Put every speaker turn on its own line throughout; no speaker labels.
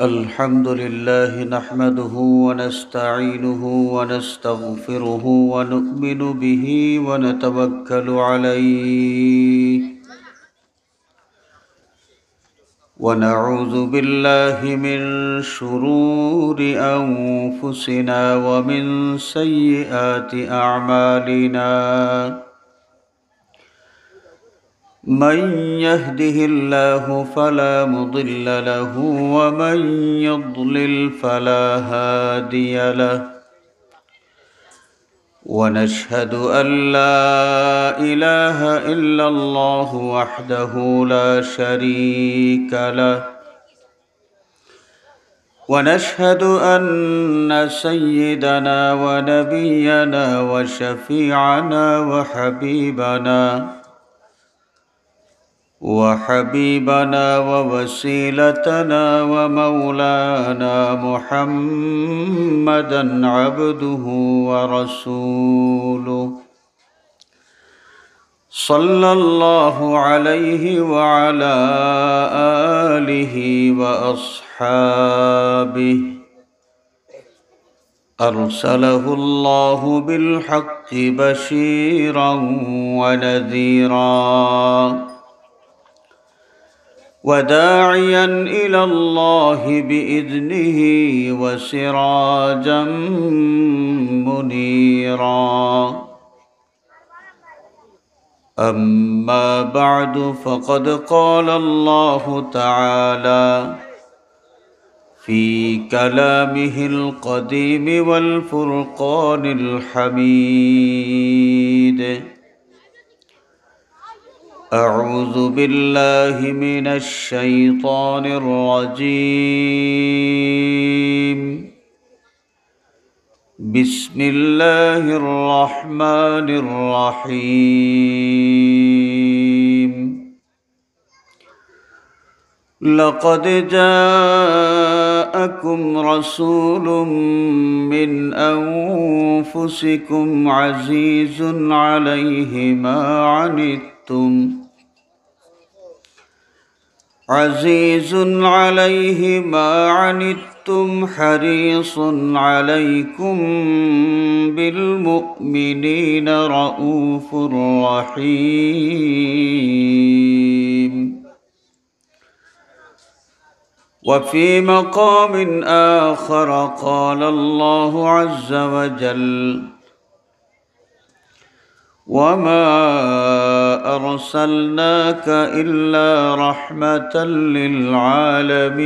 الحمد لله نحمده ونستعينه ونستغفره ونؤمن به ونتوكل عليه ونعوذ بالله من شرور أنفسنا ومن سيئات أعمالنا من يهده الله فلا مضل له ومن يضلل فلا هادي له ونشهد أن لا إله إلا الله وحده لا شريك له ونشهد أن سيدنا ونبينا وشفيعنا وحبيبنا ووسيلتنا ومولانا محمدا عبده ورسوله صلى الله عليه وعلى آله وأصحابه أرسله الله بالحق بشيرا ونذيرا وداعيا إلى الله بإذنه وسراجا منيرا أما بعد فقد قال الله تعالى في كلامه القديم والفرقان الحميد أعوذ بالله من الشيطان الرجيم بسم الله الرحمن الرحيم لقد جاءكم رسول من أنفسكم عزيز عليه ما عنتم حريص عليكم بالمؤمنين رؤوف رحيم وفي مقام آخر قال الله عز وجل وما أرسلناك إلا رحمة للعالمين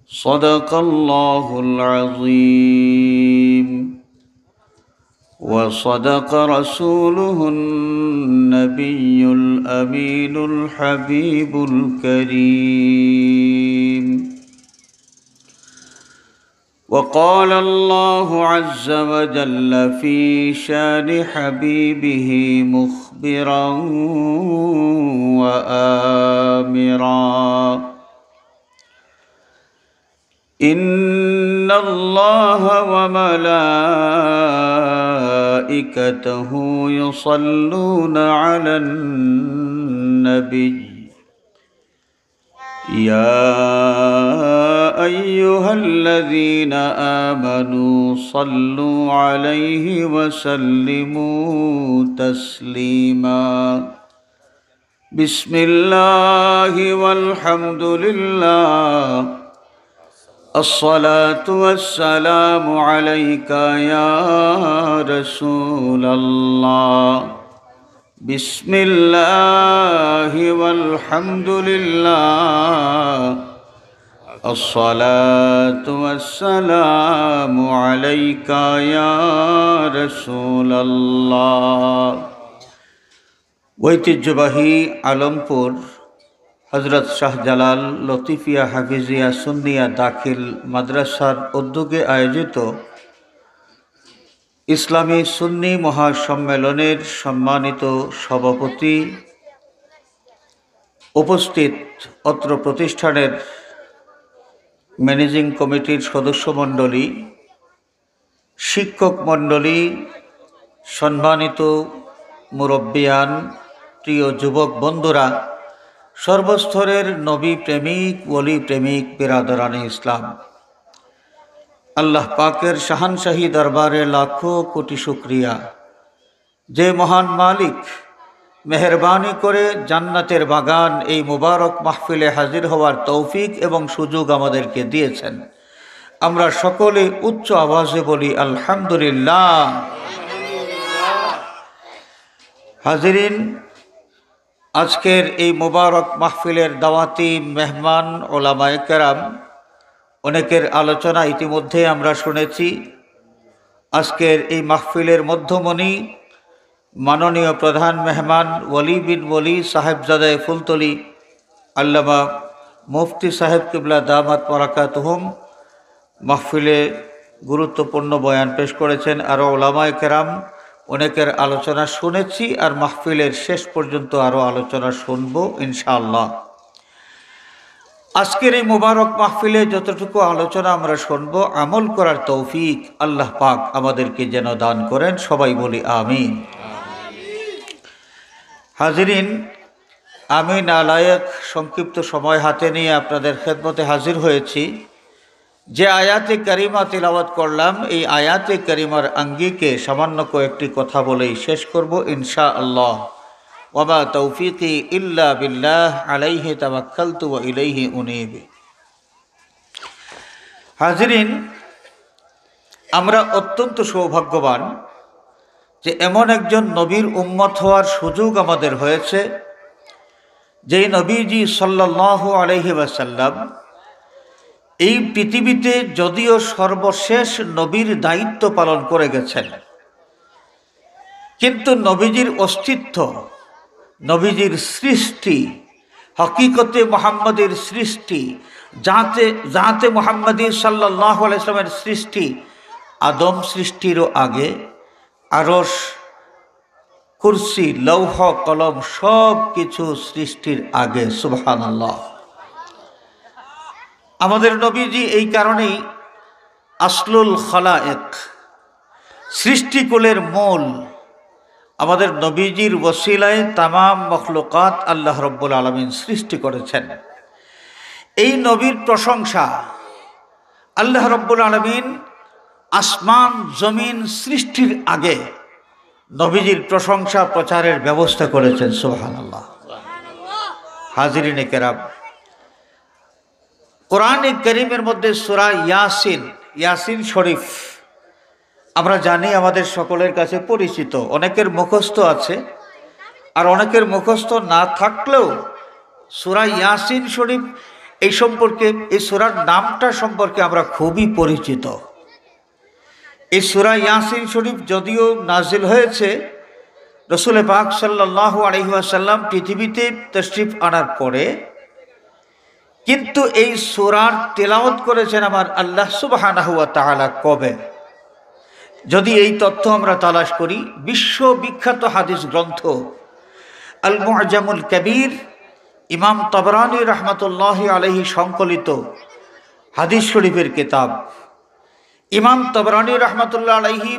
صدق الله العظيم وصدق رسوله النبي الأمين الحبيب الكريم وقال الله عز وجل في شان حبيبه مخبرا وآمرا إن الله وملائكته يصلون على النبي يا أيها الذين آمنوا صلوا عليه وسلموا تسليما بسم الله والحمد لله الصلاة والسلام عليك يا رسول الله بسم الله والحمد لله الصلاة والسلام عليك يا رسول الله ঐতিহ্যবাহী আলমপুর হযরত শাহজালাল লতিফিয়া হাফিজিয়া সুন্নিয়া দাখিল মাদ্রাসার উদ্যোগে আয়োজিত ইসলামী সুন্নি মহাসম্মেলনের সম্মানিত সভাপতি, উপস্থিত অত্র প্রতিষ্ঠানের ম্যানেজিং কমিটির সদস্যমণ্ডলী, শিক্ষক মণ্ডলী, সম্মানিত মুরব্বিয়ান, প্রিয় যুবক বন্ধুরা, সর্বস্তরের নবী প্রেমিক ওলি প্রেমিক বিরাদরানে ইসলাম, আল্লাহ পাকের শাহানশাহী দরবারে লাখো কোটি শুকরিয়া, যে মহান মালিক মেহরবানি করে জান্নাতের বাগান এই মুবারক মাহফিলে হাজির হওয়ার তৌফিক এবং সুযোগ আমাদেরকে দিয়েছেন। আমরা সকলে উচ্চ আওয়াজে বলি আলহামদুলিল্লাহ। হাজিরিন, আজকের এই মুবারক মাহফিলের দাওয়াতি মেহমান ওলামায়ে কেরাম, অনেকের আলোচনা ইতিমধ্যে আমরা শুনেছি। আজকের এই মাহফিলের মধ্যমণি মাননীয় প্রধান মেহমান ওলি বিন ওলি সাহেবজাদায়ে ফুলতলি আল্লামা মুফতি সাহেব কিবলা দামাত বারাকাতুহুম মাহফিলে গুরুত্বপূর্ণ বয়ান পেশ করেছেন। আরও ওলামায়ে কেরাম, অনেকের আলোচনা শুনেছি আর মাহফিলের শেষ পর্যন্ত আরও আলোচনা শুনব ইনশাআল্লাহ। আজকের এই মুবারক মাহফিলে যতটুকু আলোচনা আমরা শুনব, আমল করার তৌফিক আল্লাহ পাক আমাদেরকে যেন দান করেন। সবাই বলি আমিন। হাজিরিন, আমি নালায়েক সংক্ষিপ্ত সময় হাতে নিয়ে আপনাদের খেদমতে হাজির হয়েছি। যে আয়াতে কারিমা তিলাওয়াত করলাম, এই আয়াতে কারিমার আঙ্গিকে সামান্য কয়েকটি কথা বলেই শেষ করব ইনশাআল্লাহ। ওয়ামা তৌফিকি ইল্লা বিল্লাহ আলাইহি তাওয়াক্কালতু ওয়া ইলাইহি উনীব। হাজিরিন, আমরা অত্যন্ত সৌভাগ্যবান যে এমন একজন নবীর উম্মত হওয়ার সুযোগ আমাদের হয়েছে, যেই নবীজি সাল্লাল্লাহু আলাইহি ওয়াসাল্লাম এই পৃথিবীতে যদিও সর্বশেষ নবীর দায়িত্ব পালন করে গেছেন, কিন্তু নবীজির অস্তিত্ব, নবীজির সৃষ্টি, হকিকতে মুহাম্মদের সৃষ্টি, জাতে মুহাম্মদী সাল্লাল্লাহু আলাইহি ওয়াসাল্লামের সৃষ্টি আদম সৃষ্টিরও আগে, আরশ, কুরসি, লৌহ কলম সব কিছু সৃষ্টির আগে। সুবহানাল্লাহ। আমাদের নবীজি এই কারণেই আসলুল খালায়েক, সৃষ্টিকুলের মূল। আমাদের নবীজির ওসিলায় তামাম মখলুকাত আল্লাহ রব্বুল আলামিন সৃষ্টি করেছেন। এই নবীর প্রশংসা আল্লাহ রব্বুল আলামিন আসমান জমিন সৃষ্টির আগে নবীজির প্রশংসা প্রচারের ব্যবস্থা করেছেন। সুবহানাল্লাহ। হাজিরিনে কেরাম, কোরআনে কারীমের মধ্যে সূরা ইয়াসিন শরীফ আমরা জানি, আমাদের সকলের কাছে পরিচিত, অনেকের মুখস্থ আছে, আর অনেকের মুখস্থ না থাকলেও সূরা ইয়াসিন শরীফ এই সম্পর্কে, এই সূরার নামটা সম্পর্কে আমরা খুবই পরিচিত। এই সূরা ইয়াসিন শরীফ যদিও নাজিল হয়েছে রাসূল পাক সাল্লাল্লাহু আলাইহি ওয়াসাল্লাম পৃথিবীতে তাশরিফ আনার পরে, কিন্তু এই সূরার তেলাওয়াত করেছেন আমার আল্লাহ সুবহানাহু ওয়া তাআলা কবে? যদি এই তথ্য আমরা তালাশ করি, বিশ্ববিখ্যাত হাদিস গ্রন্থ আল মুআজামুল কবির, ইমাম তাবরানী রাহমাতুল্লাহি আলাইহি সংকলিত হাদিস শরীফের কিতাব, ইমাম তাবরানী রাহমাতুল্লাহ আলাইহি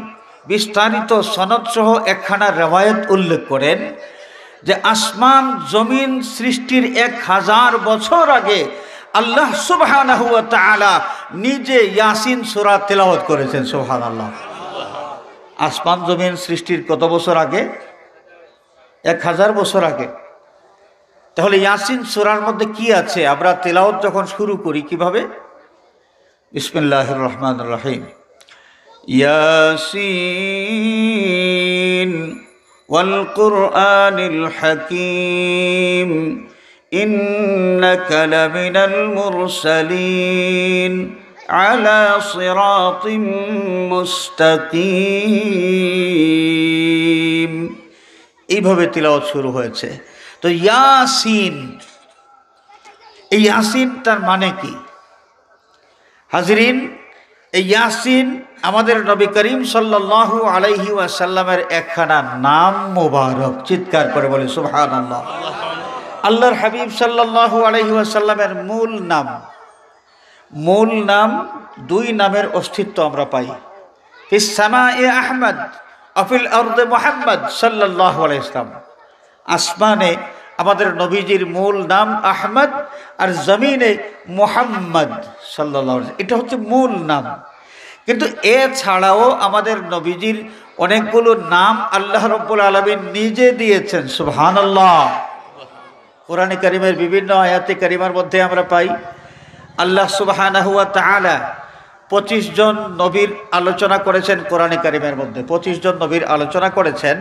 বিস্তারিত সনদ সহ একখানা রিওয়ায়াত উল্লেখ করেন যে আসমান জমিন সৃষ্টির 1000 বছর আগে আল্লাহ সুবহানাহু ওয়া তাআলা নিজে ইয়াসিন সূরা তেলাওয়াত করেছেন। সুবহানাল্লাহ। আসমান জমিন সৃষ্টির কত বছর আগে? 1000 বছর আগে। তাহলে ইয়াসিন সূরার মধ্যে কি আছে? আমরা তেলাওয়াত যখন শুরু করি কিভাবে? বিসমিল্লাহির রহমানির রহিম। ইয়াসিন ওয়াল কুরআনিল হাকীম ইন্নাকা লামিনাল মুরসালিন আলা সিরাতিম মুস্তাকিম। এইভাবে তিলাওয়াত শুরু হয়েছে। তো ইয়াসিন, এই ইয়াসিন তার মানে কি? হাজিরিন, এই ইয়াসিন আমাদের নবী করিম সাল্লাল্লাহু আলাইহি ওয়াসাল্লামের একখানা নাম মোবারক। চিৎকার করে বলি সুবহানাল্লাহ। আল্লাহর হাবিব সাল্লাল্লাহু আলাইহি ওয়াসাল্লামের মূল নাম, দুই নামের অস্তিত্ব আমরা পাই। ফিস সামায়ে আহমদ আফিল আরদে মুহাম্মদ সাল্লাল্লাহু আলাইহি ওয়াসাল্লাম। আসমানে আমাদের নবীজির মূল নাম আহমদ, আর জমিনে মুহাম্মদ সাল্লাল্লাহু আলাইহি, এটা হচ্ছে মূল নাম। কিন্তু এছাড়াও আমাদের নবীজির অনেকগুলো নাম আল্লাহ রাব্বুল আলামিন নিজে দিয়েছেন। সুবহানাল্লাহ। কোরআনে কারিমের বিভিন্ন আয়াতে কারিমার মধ্যে আমরা পাই আল্লাহ সুবহানাহু ওয়া তাআলা 25 জন নবীর আলোচনা করেছেন। কোরআনে কারিমের মধ্যে 25 জন নবীর আলোচনা করেছেন।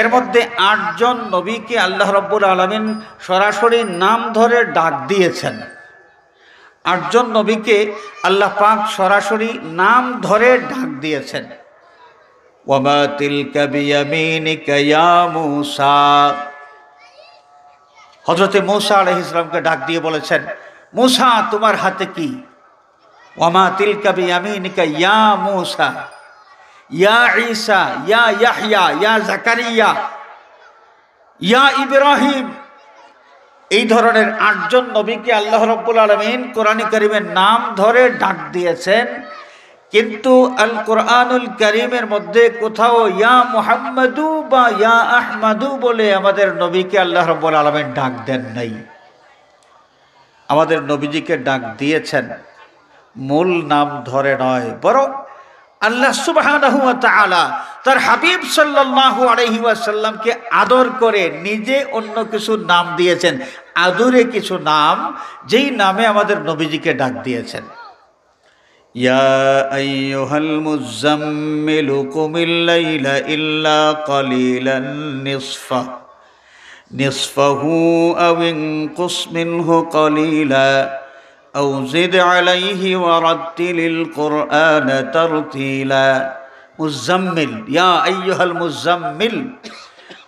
এর মধ্যে 8 জন নবীকে আল্লাহ রাব্বুল আলামিন সরাসরি নাম ধরে ডাক দিয়েছেন। 8 জন নবীকে আল্লাহ পাক সরাসরি নাম ধরে ডাক দিয়েছেন। ওয়ামা তিলকা বিয়ামিনিকা ইয়া মূসা, হযরতে মূসা আলাইহিস সালামকে ডাক দিয়ে বলেছেন, মূসা তোমার হাতে কি? ওয়ামা তিলকা বিয়ামিনিকা ইয়া মূসা, ইয়া ঈসা, ইয়া ইয়াহইয়া, ইয়া জাকারিয়া, ইয়া ইব্রাহিম। এই ধরনের 8 জন নবীকে আল্লাহ রাব্বুল আলামিন কোরআনে কারিমের নাম ধরে ডাক দিয়েছেন। কিন্তু আল কোরআনুল কারিমের মধ্যে কোথাও ইয়া মুহাম্মাদু বা ইয়া আহমাদু বলে আমাদের নবীকে আল্লাহ রাব্বুল আলামিন ডাক দেন নাই। আমাদের নবীজিকে ডাক দিয়েছেন মূল নাম ধরে নয়, বরং আল্লাহ সুবহানাহু ওয়া তাআলা তার হাবিব সাল্লাল্লাহু আলাইহি ওয়াসাল্লামকে আদর করে নিজে অন্য কিছু নাম দিয়েছেন, আদরে কিছু নাম, যেই নামে আমাদের নবীজিকে ডাক দিয়েছেন। ইয়া আইয়ুহাল মুযাম্মিলু কুমিল লাইলা ইল্লা কালিলান নিসফাহু আও ইনকুস মিনহু কালিলা আও জিদ আলাইহি ওয়ারাত্তিলিল কুরআনা তারতিলা। মুযাম্মিল, ইয়া আইয়ুহাল মুযাম্মিল,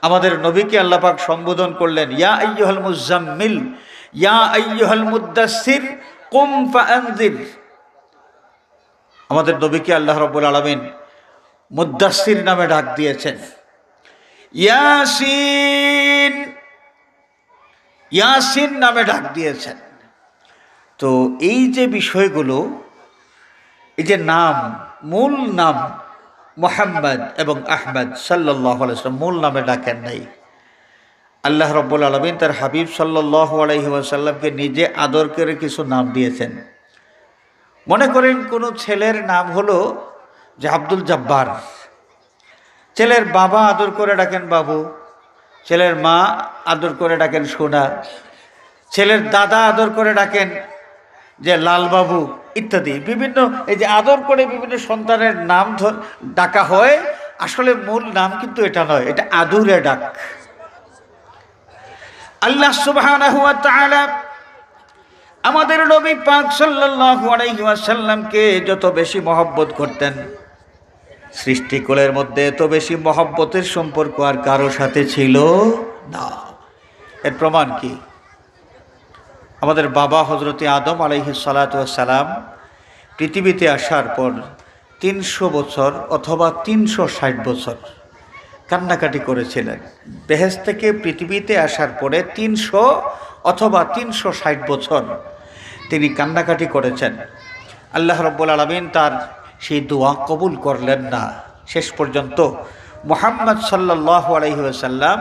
আমাদের নবীকে আল্লাহ পাক সম্বোধন করলেন ইয়া আইয়ুহাল মুযাম্মিল, ইয়া আইয়ুহাল মুদ্দাসসির কুম ফাআনজির। আমাদের নবীকে আল্লাহ রাব্বুল আলামিন মুদ্দাসসির নামে ডাক দিয়েছেন। ইয়াসিন, ইয়াসিন নামে ডাক দিয়েছেন। তো এই যে বিষয়গুলো, এই যে নাম, মূল নাম মুহাম্মদ এবং আহমদ সাল্লাল্লাহু আলাইহি ওয়াসাল্লাম মূল নামে ডাকেন নাই। আল্লাহ রাব্বুল আলামিন তার হাবিব সাল্লাল্লাহু আলাইহি ওয়াসাল্লামকে নিজে আদর করে কিছু নাম দিয়েছেন। মনে করেন কোনো ছেলের নাম হলো যে আব্দুল জব্বার, ছেলের বাবা আদর করে ডাকেন বাবু, ছেলের মা আদর করে ডাকেন সোনা, ছেলের দাদা আদর করে ডাকেন যে লালবাবু ইত্যাদি। বিভিন্ন এই যে আদর করে বিভিন্ন সন্তানের নাম ডাকা হয়, আসলে মূল নাম কিন্তু এটা নয়, এটা আদুরে ডাক। আল্লাহ সুবহানাহু ওয়া তাআলা আমাদের নবী পাক সাল্লাল্লাহু আলাইহি ওয়াসাল্লামকে যত বেশি মহব্বত করতেন, সৃষ্টিকুলের মধ্যে এত বেশি মহব্বতের সম্পর্ক আর কারো সাথে ছিল না। এর প্রমাণ কি? আমাদের বাবা হযরতে আদম আলাইহিস সালাতু ওয়াস সালাম পৃথিবীতে আসার পর 300 বছর অথবা 360 বছর কান্নাকাটি করেছিলেন। বেহেশত থেকে পৃথিবীতে আসার পরে 300 অথবা 360 বছর তিনি কান্নাকাটি করেছেন। আল্লাহ রাব্বুল আলামিন তার সেই দোয়া কবুল করলেন না। শেষ পর্যন্ত মুহাম্মদ সাল্লাল্লাহু আলাইহি ওয়াসাল্লাম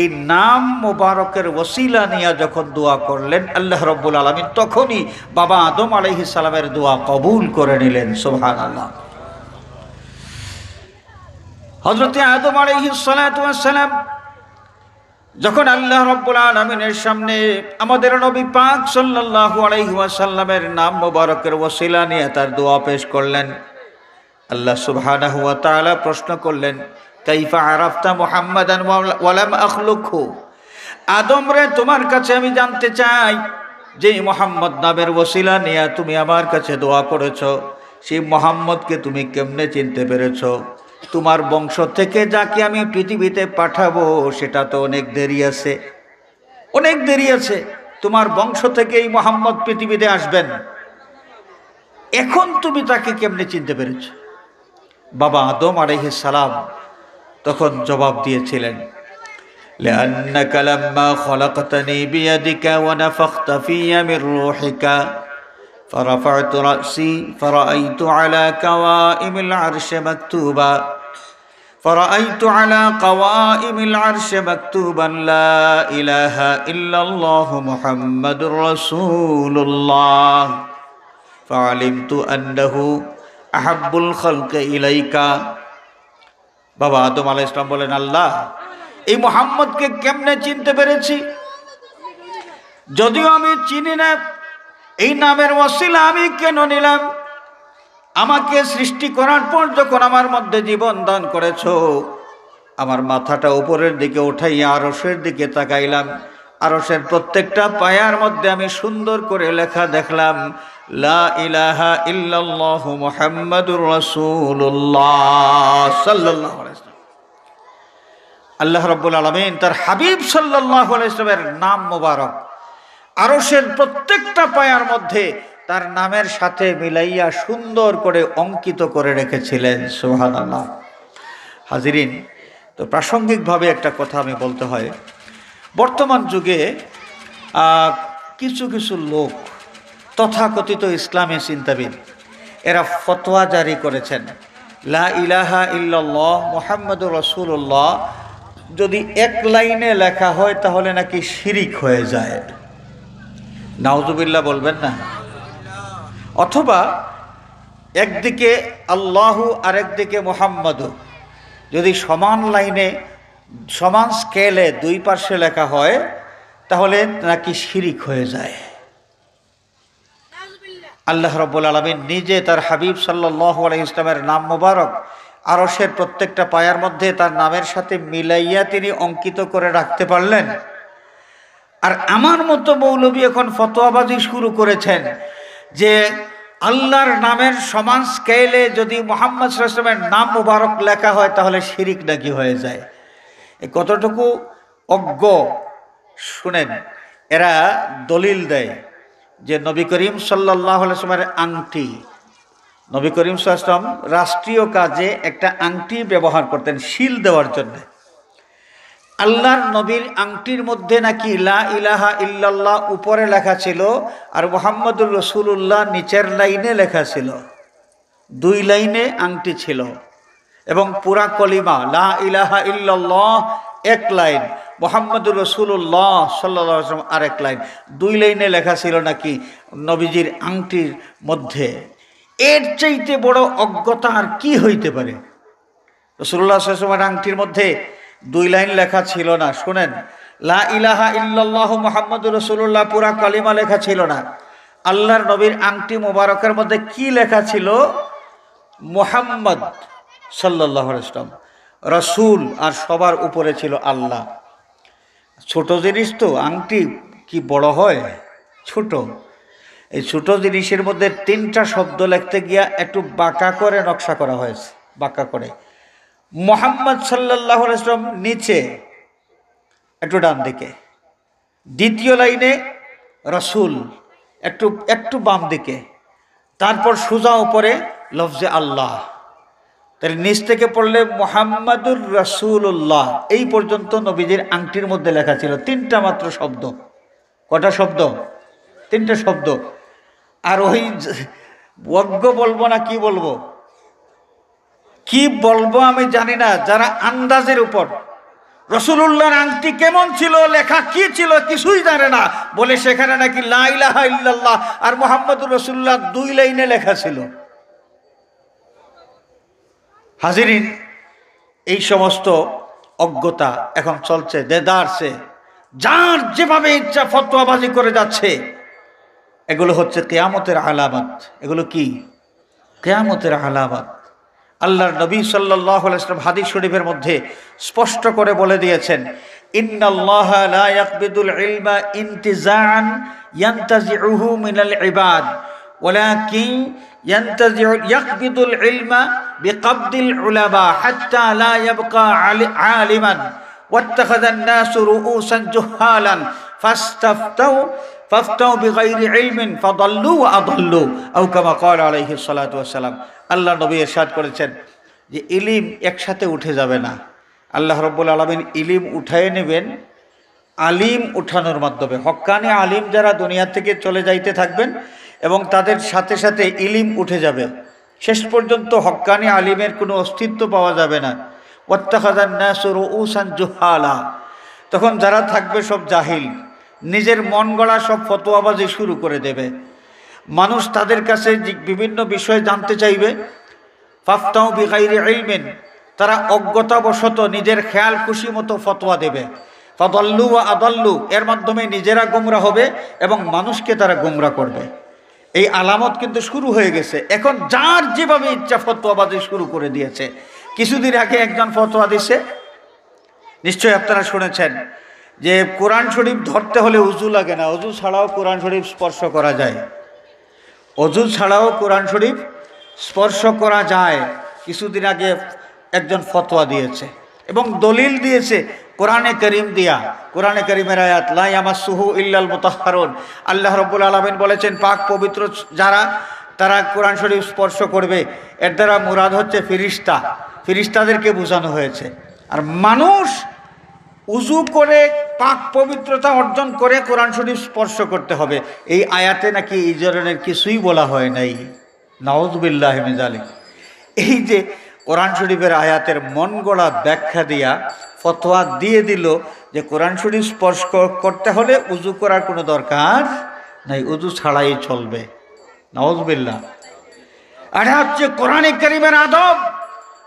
এই নাম মোবারকের ওসিলা নিয়ে যখন দোয়া করলেন, আল্লাহ রাব্বুল আলামিন তখনই বাবা আদম আলাইহিস সালামের দোয়া কবুল করে নিলেন। সুবহানাল্লাহ। হযরতে আদম আলাইহিস সালাতু ওয়াস সালাম যখন আল্লাহ রাব্বুল আলামিনের সামনে আমাদের নবী পাক সাল্লাল্লাহু আলাইহি ওয়াসাল্লামের নাম মোবারকের ওসিলা নিয়ে তার দোয়া পেশ করলেন, আল্লাহ সুবহানাহু ওয়া তাআলা প্রশ্ন করলেন, কাইফা আরাফতা মুহাম্মাদান ওয়া লাম আখলুকহু। আদম রে, তোমার কাছে আমি জানতে চাই যে মুহাম্মদ নামের ওসিলা নিয়ে তুমি আমার কাছে দোয়া করেছো, সেই মুহাম্মদকে তুমি কেমনে চিনতে পেরেছো? তোমার বংশ থেকে যাকে আমি পৃথিবীতে পাঠাবো সেটা তো অনেক দেরি আছে, অনেক দেরি আছে। তোমার বংশ থেকে এই মুহাম্মদ পৃথিবীতে আসবেন, এখন তুমি তাকে কেমনে চিনতে পেরেছো? বাবা আদম আলাইহিস সালাম তখন জবাব দিয়েছিলেন, লিআন্নাকা লাম্মা খলাকতানি বিয়াদিকা ওয়া নাফাখতা ফিয়া মির রূহিকা ফারাফা'তু রাসি ফারাআইতু আলা কাওয়াইমিল আরশি মাকতুবা فرأيت على قوائم العرش مكتوبا لا إله إلا الله محمد رسول الله فعلمت أنه أحب الخلق إليك। বাবা আদম আলাইহিস সালাম বলেন, আল্লাহ এই মুহাম্মদকে কেমনে চিনতে পেরেছি? যদিও আমি চিনি না, এই নামের ওসিলা আমি কেন নিলাম? আমাকে সৃষ্টি করার পর যখন আমার মধ্যে জীবন দান করেছো, আমার মাথাটা উপরের দিকে উঠাইয়া আরশের দিকে তাকাইলাম। আরশের প্রত্যেকটা পায়ার মধ্যে আমি সুন্দর করে লেখা দেখলাম, লা ইলাহা ইল্লাল্লাহু মুহাম্মাদুর রাসূলুল্লাহ সাল্লাল্লাহু আলাইহি ওয়াসাল্লাম। আল্লাহ রাব্বুল আলামিন তার হাবিব সাল্লাল্লাহু আলাইহি ওয়াসাল্লামের নাম মোবারক আরশের প্রত্যেকটা পায়ার মধ্যে তার নামের সাথে মিলাইয়া সুন্দর করে অঙ্কিত করে রেখেছিলেন। সুবহানাল্লাহ। হাজিরিন, তো প্রাসঙ্গিকভাবে একটা কথা আমি বলতে হয়, বর্তমান যুগে কিছু কিছু লোক তথাকথিত ইসলামী চিন্তাবিদ, এরা ফতোয়া জারি করেছেন লা ইলাহা ইল্লাল্লাহ মুহাম্মাদুর রাসূলুল্লাহ যদি এক লাইনে লেখা হয় তাহলে নাকি শিরিক হয়ে যায়। নাউজুবিল্লাহ বলবেন না? অথবা একদিকে আল্লাহু আরেকদিকে মুহাম্মাদু যদি সমান লাইনে সমান স্কেলে দুই পার্শ্বে লেখা হয় তাহলে নাকি শিরিক হয়ে যায়। আল্লাহ রাব্বুল আলামিন নিজে তার হাবিব সাল্লাল্লাহু আলাইহি ওয়াসাল্লামের নাম মোবারক আরশের প্রত্যেকটা পায়ার মধ্যে তার নামের সাথে মিলাইয়া তিনি অঙ্কিত করে রাখতে পারলেন। আর আমার মতো মৌলবী এখন ফতোয়াবাজি শুরু করেছেন যে আল্লাহর নামের সমান স্কেলে যদি মুহাম্মদ সাল্লাল্লাহু আলাইহি ওয়াসাল্লামের নাম মোবারক লেখা হয় তাহলে শিরিক নাকি হয়ে যায়। এই কতটুকু অজ্ঞ শুনেন, এরা দলিল দেয় যে নবী করিম সাল্লাল্লাহু আলাইহি ওয়াসাল্লামের আংটি, নবী করিম সাল্লাল্লাহু আলাইহি ওয়াসাল্লাম রাষ্ট্রীয় কাজে একটা আংটি ব্যবহার করতেন শিল দেওয়ার জন্য। আল্লাহর নবীর আংটির মধ্যে নাকি লা ইলাহা ইল্লাল্লাহ উপরে লেখা ছিল আর মুহাম্মাদুর রাসূলুল্লাহ নিচের লাইনে লেখা ছিল, দুই লাইনে আংটি ছিল। এবং পুরা কলিমা লা ইলাহা ইল্লাল্লাহ এক লাইন, মুহাম্মাদুর রাসূলুল্লাহ সাল্লাল্লাহু আলাইহি ওয়াসাল্লাম আরেক লাইন, দুই লাইনে লেখা ছিল নাকি নবীজির আংটির মধ্যে। এর চাইতে বড় অজ্ঞতা আর কি হইতে পারে? রাসূলুল্লাহ সাল্লাল্লাহু আলাইহি ওয়াসাল্লামের আংটির মধ্যে দুই লাইন লেখা ছিল না। শুনেন, লা ইলাহা ইল্লাল্লাহ মুহাম্মাদুর রাসূলুল্লাহ পুরা কালিমা লেখা ছিল না। আল্লাহর নবীর আংটি মোবারকের মধ্যে কি লেখা ছিল? মুহাম্মদ সাল্লাল্লাহু আলাইহি ওয়াসাল্লাম রাসূল, আর সবার উপরে ছিল আল্লাহ। ছোট জিনিস তো, আংটি কি বড় হয়? ছোট। এই ছোট জিনিসের মধ্যে তিনটা শব্দ লিখতে গিয়া একটু বাঁকা করে নকশা করা হয়েছে, বাঁকা করে। মুহাম্মদ সাল্লাল্লাহু আলাইহি ওয়াসাল্লাম নিচে একটু ডান দিকে, দ্বিতীয় লাইনে রাসূল একটু একটু বাম দিকে, তারপর সোজা উপরে লফজে আল্লাহ। তাহলে নিচ থেকে পড়লে মুহাম্মাদুর রাসূলুল্লাহ এই পর্যন্ত নবীজির আংটির মধ্যে লেখা ছিল। তিনটা মাত্র শব্দ। কটা শব্দ? তিনটা শব্দ। আর ওই অজ্ঞ বলবো না কি বলবো, কি বলবো আমি জানি না, যারা আন্দাজের উপর রাসূলুল্লাহর আংটি কেমন ছিল, লেখা কি ছিল কিছুই জানে না, বলে সেখানে নাকি লা ইলাহা ইল্লাল্লাহ আর মুহাম্মাদুর রাসূলুল্লাহ দুই লাইনে লেখা ছিল। হাজিরিন, এই সমস্ত অজ্ঞতা এখন চলছে দেদারসে, যার যেভাবে ইচ্ছা ফতোয়াবাজি করে যাচ্ছে। এগুলো হচ্ছে কিয়ামতের আলামত। এগুলো কি? কিয়ামতের আলামত। আল্লাহর নবী সাল্লাল্লাহু আলাইহি ওয়াসাল্লাম হাদিস শরীফের মধ্যে স্পষ্ট করে বলে দিয়েছেন, ইন্নাল্লাহা লা ইয়াকবিদুল ইলমা ইনতিজাআন ইয়ানতাজিউহু মিনাল ইবাদ ওয়ালাকিন ইয়াকবিদুল ইলমা বিকবদিল উলামা হাত্তা লা ইয়াবকা আলিমান ওয়াত্তাখাযান নাসু রুউসান জুহালান ফাফতাউ বিগাইরি ইলমিন ফাদাল্লু ওয়া আদাল্লু আও কামা ক্বালা আলাইহিস সালাতু ওয়াস সালাম। আল্লাহ নবী ইরশাদ করেছেন যে ইলিম একসাথে উঠে যাবে না। আল্লাহ রাব্বুল আলামিন ইলিম উঠায় নেবেন আলিম উঠানোর মাধ্যমে। হক্কানি আলিম যারা দুনিয়া থেকে চলে যাইতে থাকবেন এবং তাদের সাথে সাথে ইলিম উঠে যাবে। শেষ পর্যন্ত হক্কানি আলিমের কোনো অস্তিত্ব পাওয়া যাবে না। ওয়াত্তাখাযান নাসু রুউসান জুহালা, তখন যারা থাকবে সব জাহিল, নিজের মন গড়া সব ফতোয়াবাজি শুরু করে দেবে। মানুষ তাদের কাছে বিভিন্ন বিষয় জানতে চাইবে। ফাফতাউ বিগাইরি ইলমিন, তারা অজ্ঞতাবশত নিজের খেয়াল খুশি মতো ফতোয়া দেবে। ফাদাল্লু ওয়া আদাল্লু, এর মাধ্যমে নিজেরা গোমরা হবে এবং মানুষকে তারা গোমরা করবে। এই আলামত কিন্তু শুরু হয়ে গেছে। এখন যার যেভাবে ইচ্ছা ফতোয়াবাজি শুরু করে দিয়েছে। কিছুদিন আগে একজন ফতোয়া দিছে, নিশ্চয়ই আপনারা শুনেছেন, যে কোরআন শরীফ ধরতে হলে উজু লাগে না, অজু ছাড়াও কোরআন শরীফ স্পর্শ করা যায়। অজু ছাড়াও কোরআন শরীফ স্পর্শ করা যায়। কিছুদিন আগে একজন ফতোয়া দিয়েছে এবং দলিল দিয়েছে কোরআনে করিম দিয়া। কোরআনে করিমের আয়াত, লা ইয়ামাসসুহু ইল্লাল মুতাহহারুন, আল্লাহ রাব্বুল আলামিন বলেছেন পাক পবিত্র যারা তারা কোরআন শরীফ স্পর্শ করবে। এর দ্বারা মুরাদ হচ্ছে ফেরেশতা, ফেরেশতাদেরকে বোঝানো হয়েছে। আর মানুষ উজু করে পাক পবিত্রতা অর্জন করে কোরআন শরীফ স্পর্শ করতে হবে। এই আয়াতে নাকি এই ধরনের কিছুই বলা হয় নাই। নাউযুবিল্লাহি মিন যালিক। এই যে কোরআন শরীফের আয়াতের মন গড়া ব্যাখ্যা দিয়া ফতোয়া দিয়ে দিল যে কোরআন শরীফ স্পর্শ করতে হলে উজু করার কোনো দরকার নাই, উজু ছাড়াই চলবে। নাউযুবিল্লাহ। এটা হচ্ছে কোরআনে কারীমের আদব।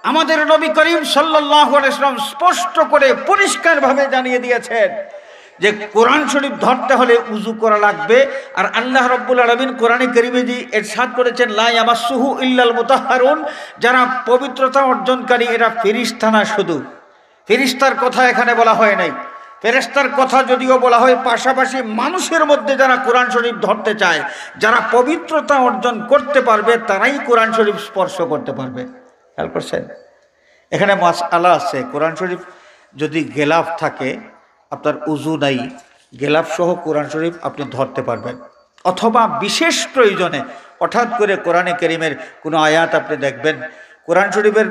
আমাদের নবী করিম সাল্লাল্লাহু আলাইহি ওয়াসাল্লাম স্পষ্ট করে পরিষ্কারভাবে জানিয়ে দিয়েছেন যে কোরআন শরীফ ধরতে হলে উজু করা লাগবে। আর আল্লাহ রাব্বুল আলামিন কোরআনে কারীমে যে ইরশাদ করেছেন, লা ইয়ামাসসুহু ইল্লাল মুতাহহারুন, যারা পবিত্রতা অর্জনকারী এরা ফেরেশতা না। শুধু ফেরেশতার কথা এখানে বলা হয় নাই। ফেরেশতার কথা যদিও বলা হয়, পাশাপাশি মানুষের মধ্যে যারা কোরআন শরীফ ধরতে চায়, যারা পবিত্রতা অর্জন করতে পারবে, তারাই কোরআন শরীফ স্পর্শ করতে পারবে। খেয়াল করছেন? এখানে মাসআলা আছে, কোরআন শরীফ যদি গেলাফ থাকে, আপনার উজু নাই, গেলাফ সহ কোরআন শরীফ আপনি ধরতে পারবেন। অথবা বিশেষ প্রয়োজনে হঠাৎ করে কোরআনে কারীমের কোনো আয়াত আপনি দেখবেন, কোরআন শরীফের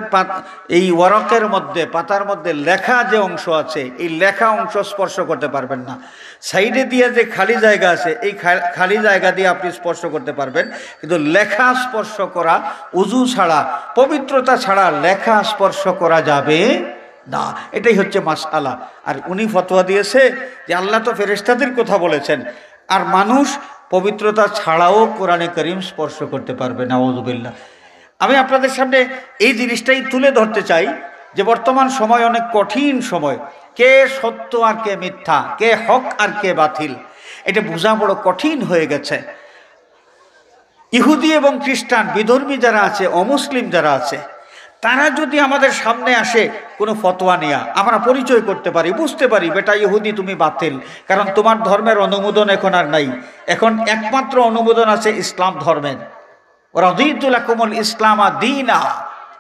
এই ওয়ারকের মধ্যে, পাতার মধ্যে লেখা যে অংশ আছে, এই লেখা অংশ স্পর্শ করতে পারবেন না। সাইডে দিয়ে যে খালি জায়গা আছে, এই খালি জায়গা দিয়ে আপনি স্পর্শ করতে পারবেন, কিন্তু লেখা স্পর্শ করা উজু ছাড়া, পবিত্রতা ছাড়া লেখা স্পর্শ করা যাবে না। এটাই হচ্ছে মাসআলা। আর উনি ফতোয়া দিয়েছে যে আল্লাহ তো ফেরেশতাদের কথা বলেছেন, আর মানুষ পবিত্রতা ছাড়াও কোরআনে কারীম স্পর্শ করতে পারবে। নাউযুবিল্লাহ। আমি আপনাদের সামনে এই জিনিসটাই তুলে ধরতে চাই যে বর্তমান সময় অনেক কঠিন সময়। কে সত্য আর কে মিথ্যা, কে হক আর কে বাতিল, এটা বোঝা বড় কঠিন হয়ে গেছে। ইহুদি এবং খ্রিস্টান, বিধর্মী যারা আছে, অমুসলিম যারা আছে, তারা যদি আমাদের সামনে আসে কোনো ফতোয়া নিয়ে, আমরা পরিচয় করতে পারি, বুঝতে পারি বেটা ইহুদি তুমি বাতিল, কারণ তোমার ধর্মের অনুমোদন এখন আর নাই। এখন একমাত্র অনুমোদন আছে ইসলাম ধর্মের। রাদিতু লাকুমুল ইসলামা দীনা,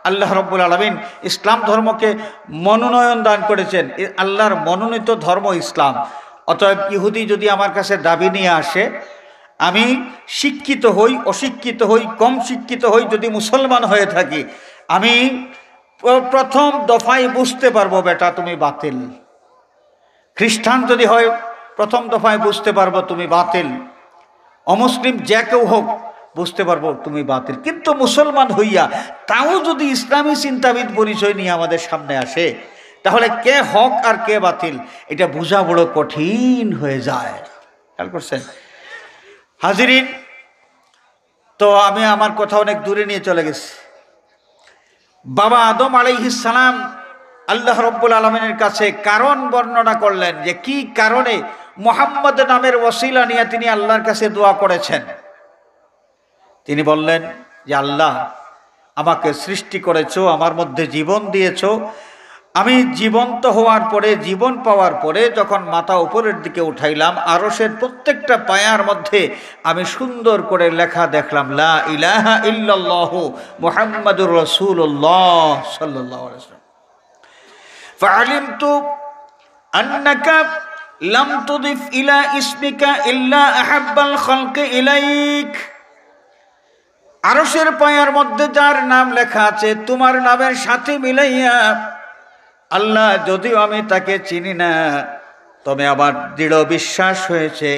আল্লাহ রাব্বুল আলামিন ইসলাম ধর্মকে মনোনয়ন দান করেছেন। আল্লাহর মনোনীত ধর্ম ইসলাম। অতএব ইহুদি যদি আমার কাছে দাবি নিয়ে আসে, আমি শিক্ষিত হই, অশিক্ষিত হই, কম শিক্ষিত হই, যদি মুসলমান হয়ে থাকি, আমি প্রথম দফায় বুঝতে পারবো বেটা তুমি বাতিল। খ্রিস্টান যদি হয়, প্রথম দফায় বুঝতে পারবো তুমি বাতিল। অমুসলিম যে কেউ হোক, বুঝতে পারবো তুমি বাতিল। কিন্তু মুসলমান হইয়া তাও যদি ইসলামী চিন্তাবিদ পরিচয় নিয়ে আমাদের সামনে আসে, তাহলে কে হক আর কে বাতিল এটা বোঝা বড় কঠিন হয়ে যায়। খেয়াল করছেন হাজিরিন? তো আমি আমার কথা অনেক দূরে নিয়ে চলে গেছি। বাবা আদম আলাইহিস সালাম আল্লাহ রাব্বুল আলামিনের কাছে কারণ বর্ণনা করলেন যে কি কারণে মুহাম্মদ নামের ওসিলা নিয়ে তিনি আল্লাহর কাছে দোয়া করেছেন। তিনি বললেন যে আল্লাহ, আমাকে সৃষ্টি করেছো, আমার মধ্যে জীবন দিয়েছো, আমি জীবন্ত হওয়ার পরে, জীবন পাওয়ার পরে যখন মাথা উপরের দিকে উঠাইলাম, আরশের প্রত্যেকটা পায়ার মধ্যে আমি সুন্দর করে লেখা দেখলাম, লা ইলাহা ইল্লাল্লাহু মুহাম্মাদুর রাসূলুল্লাহ সাল্লাল্লাহু আলাইহি ওয়াসাল্লাম। ফাআলিমতু আন্নাকা লাম তুদিফ ইলা ইসমিকা ইল্লা আহাব্বাল খালকি ইলাইক। আরশের পায়ার মধ্যে যার নাম লেখা আছে, তোমার নামের সাথে মিলাইয়া, আল্লাহ যদিও আমি তাকে চিনি না, তবে আমার দৃঢ় বিশ্বাস হয়েছে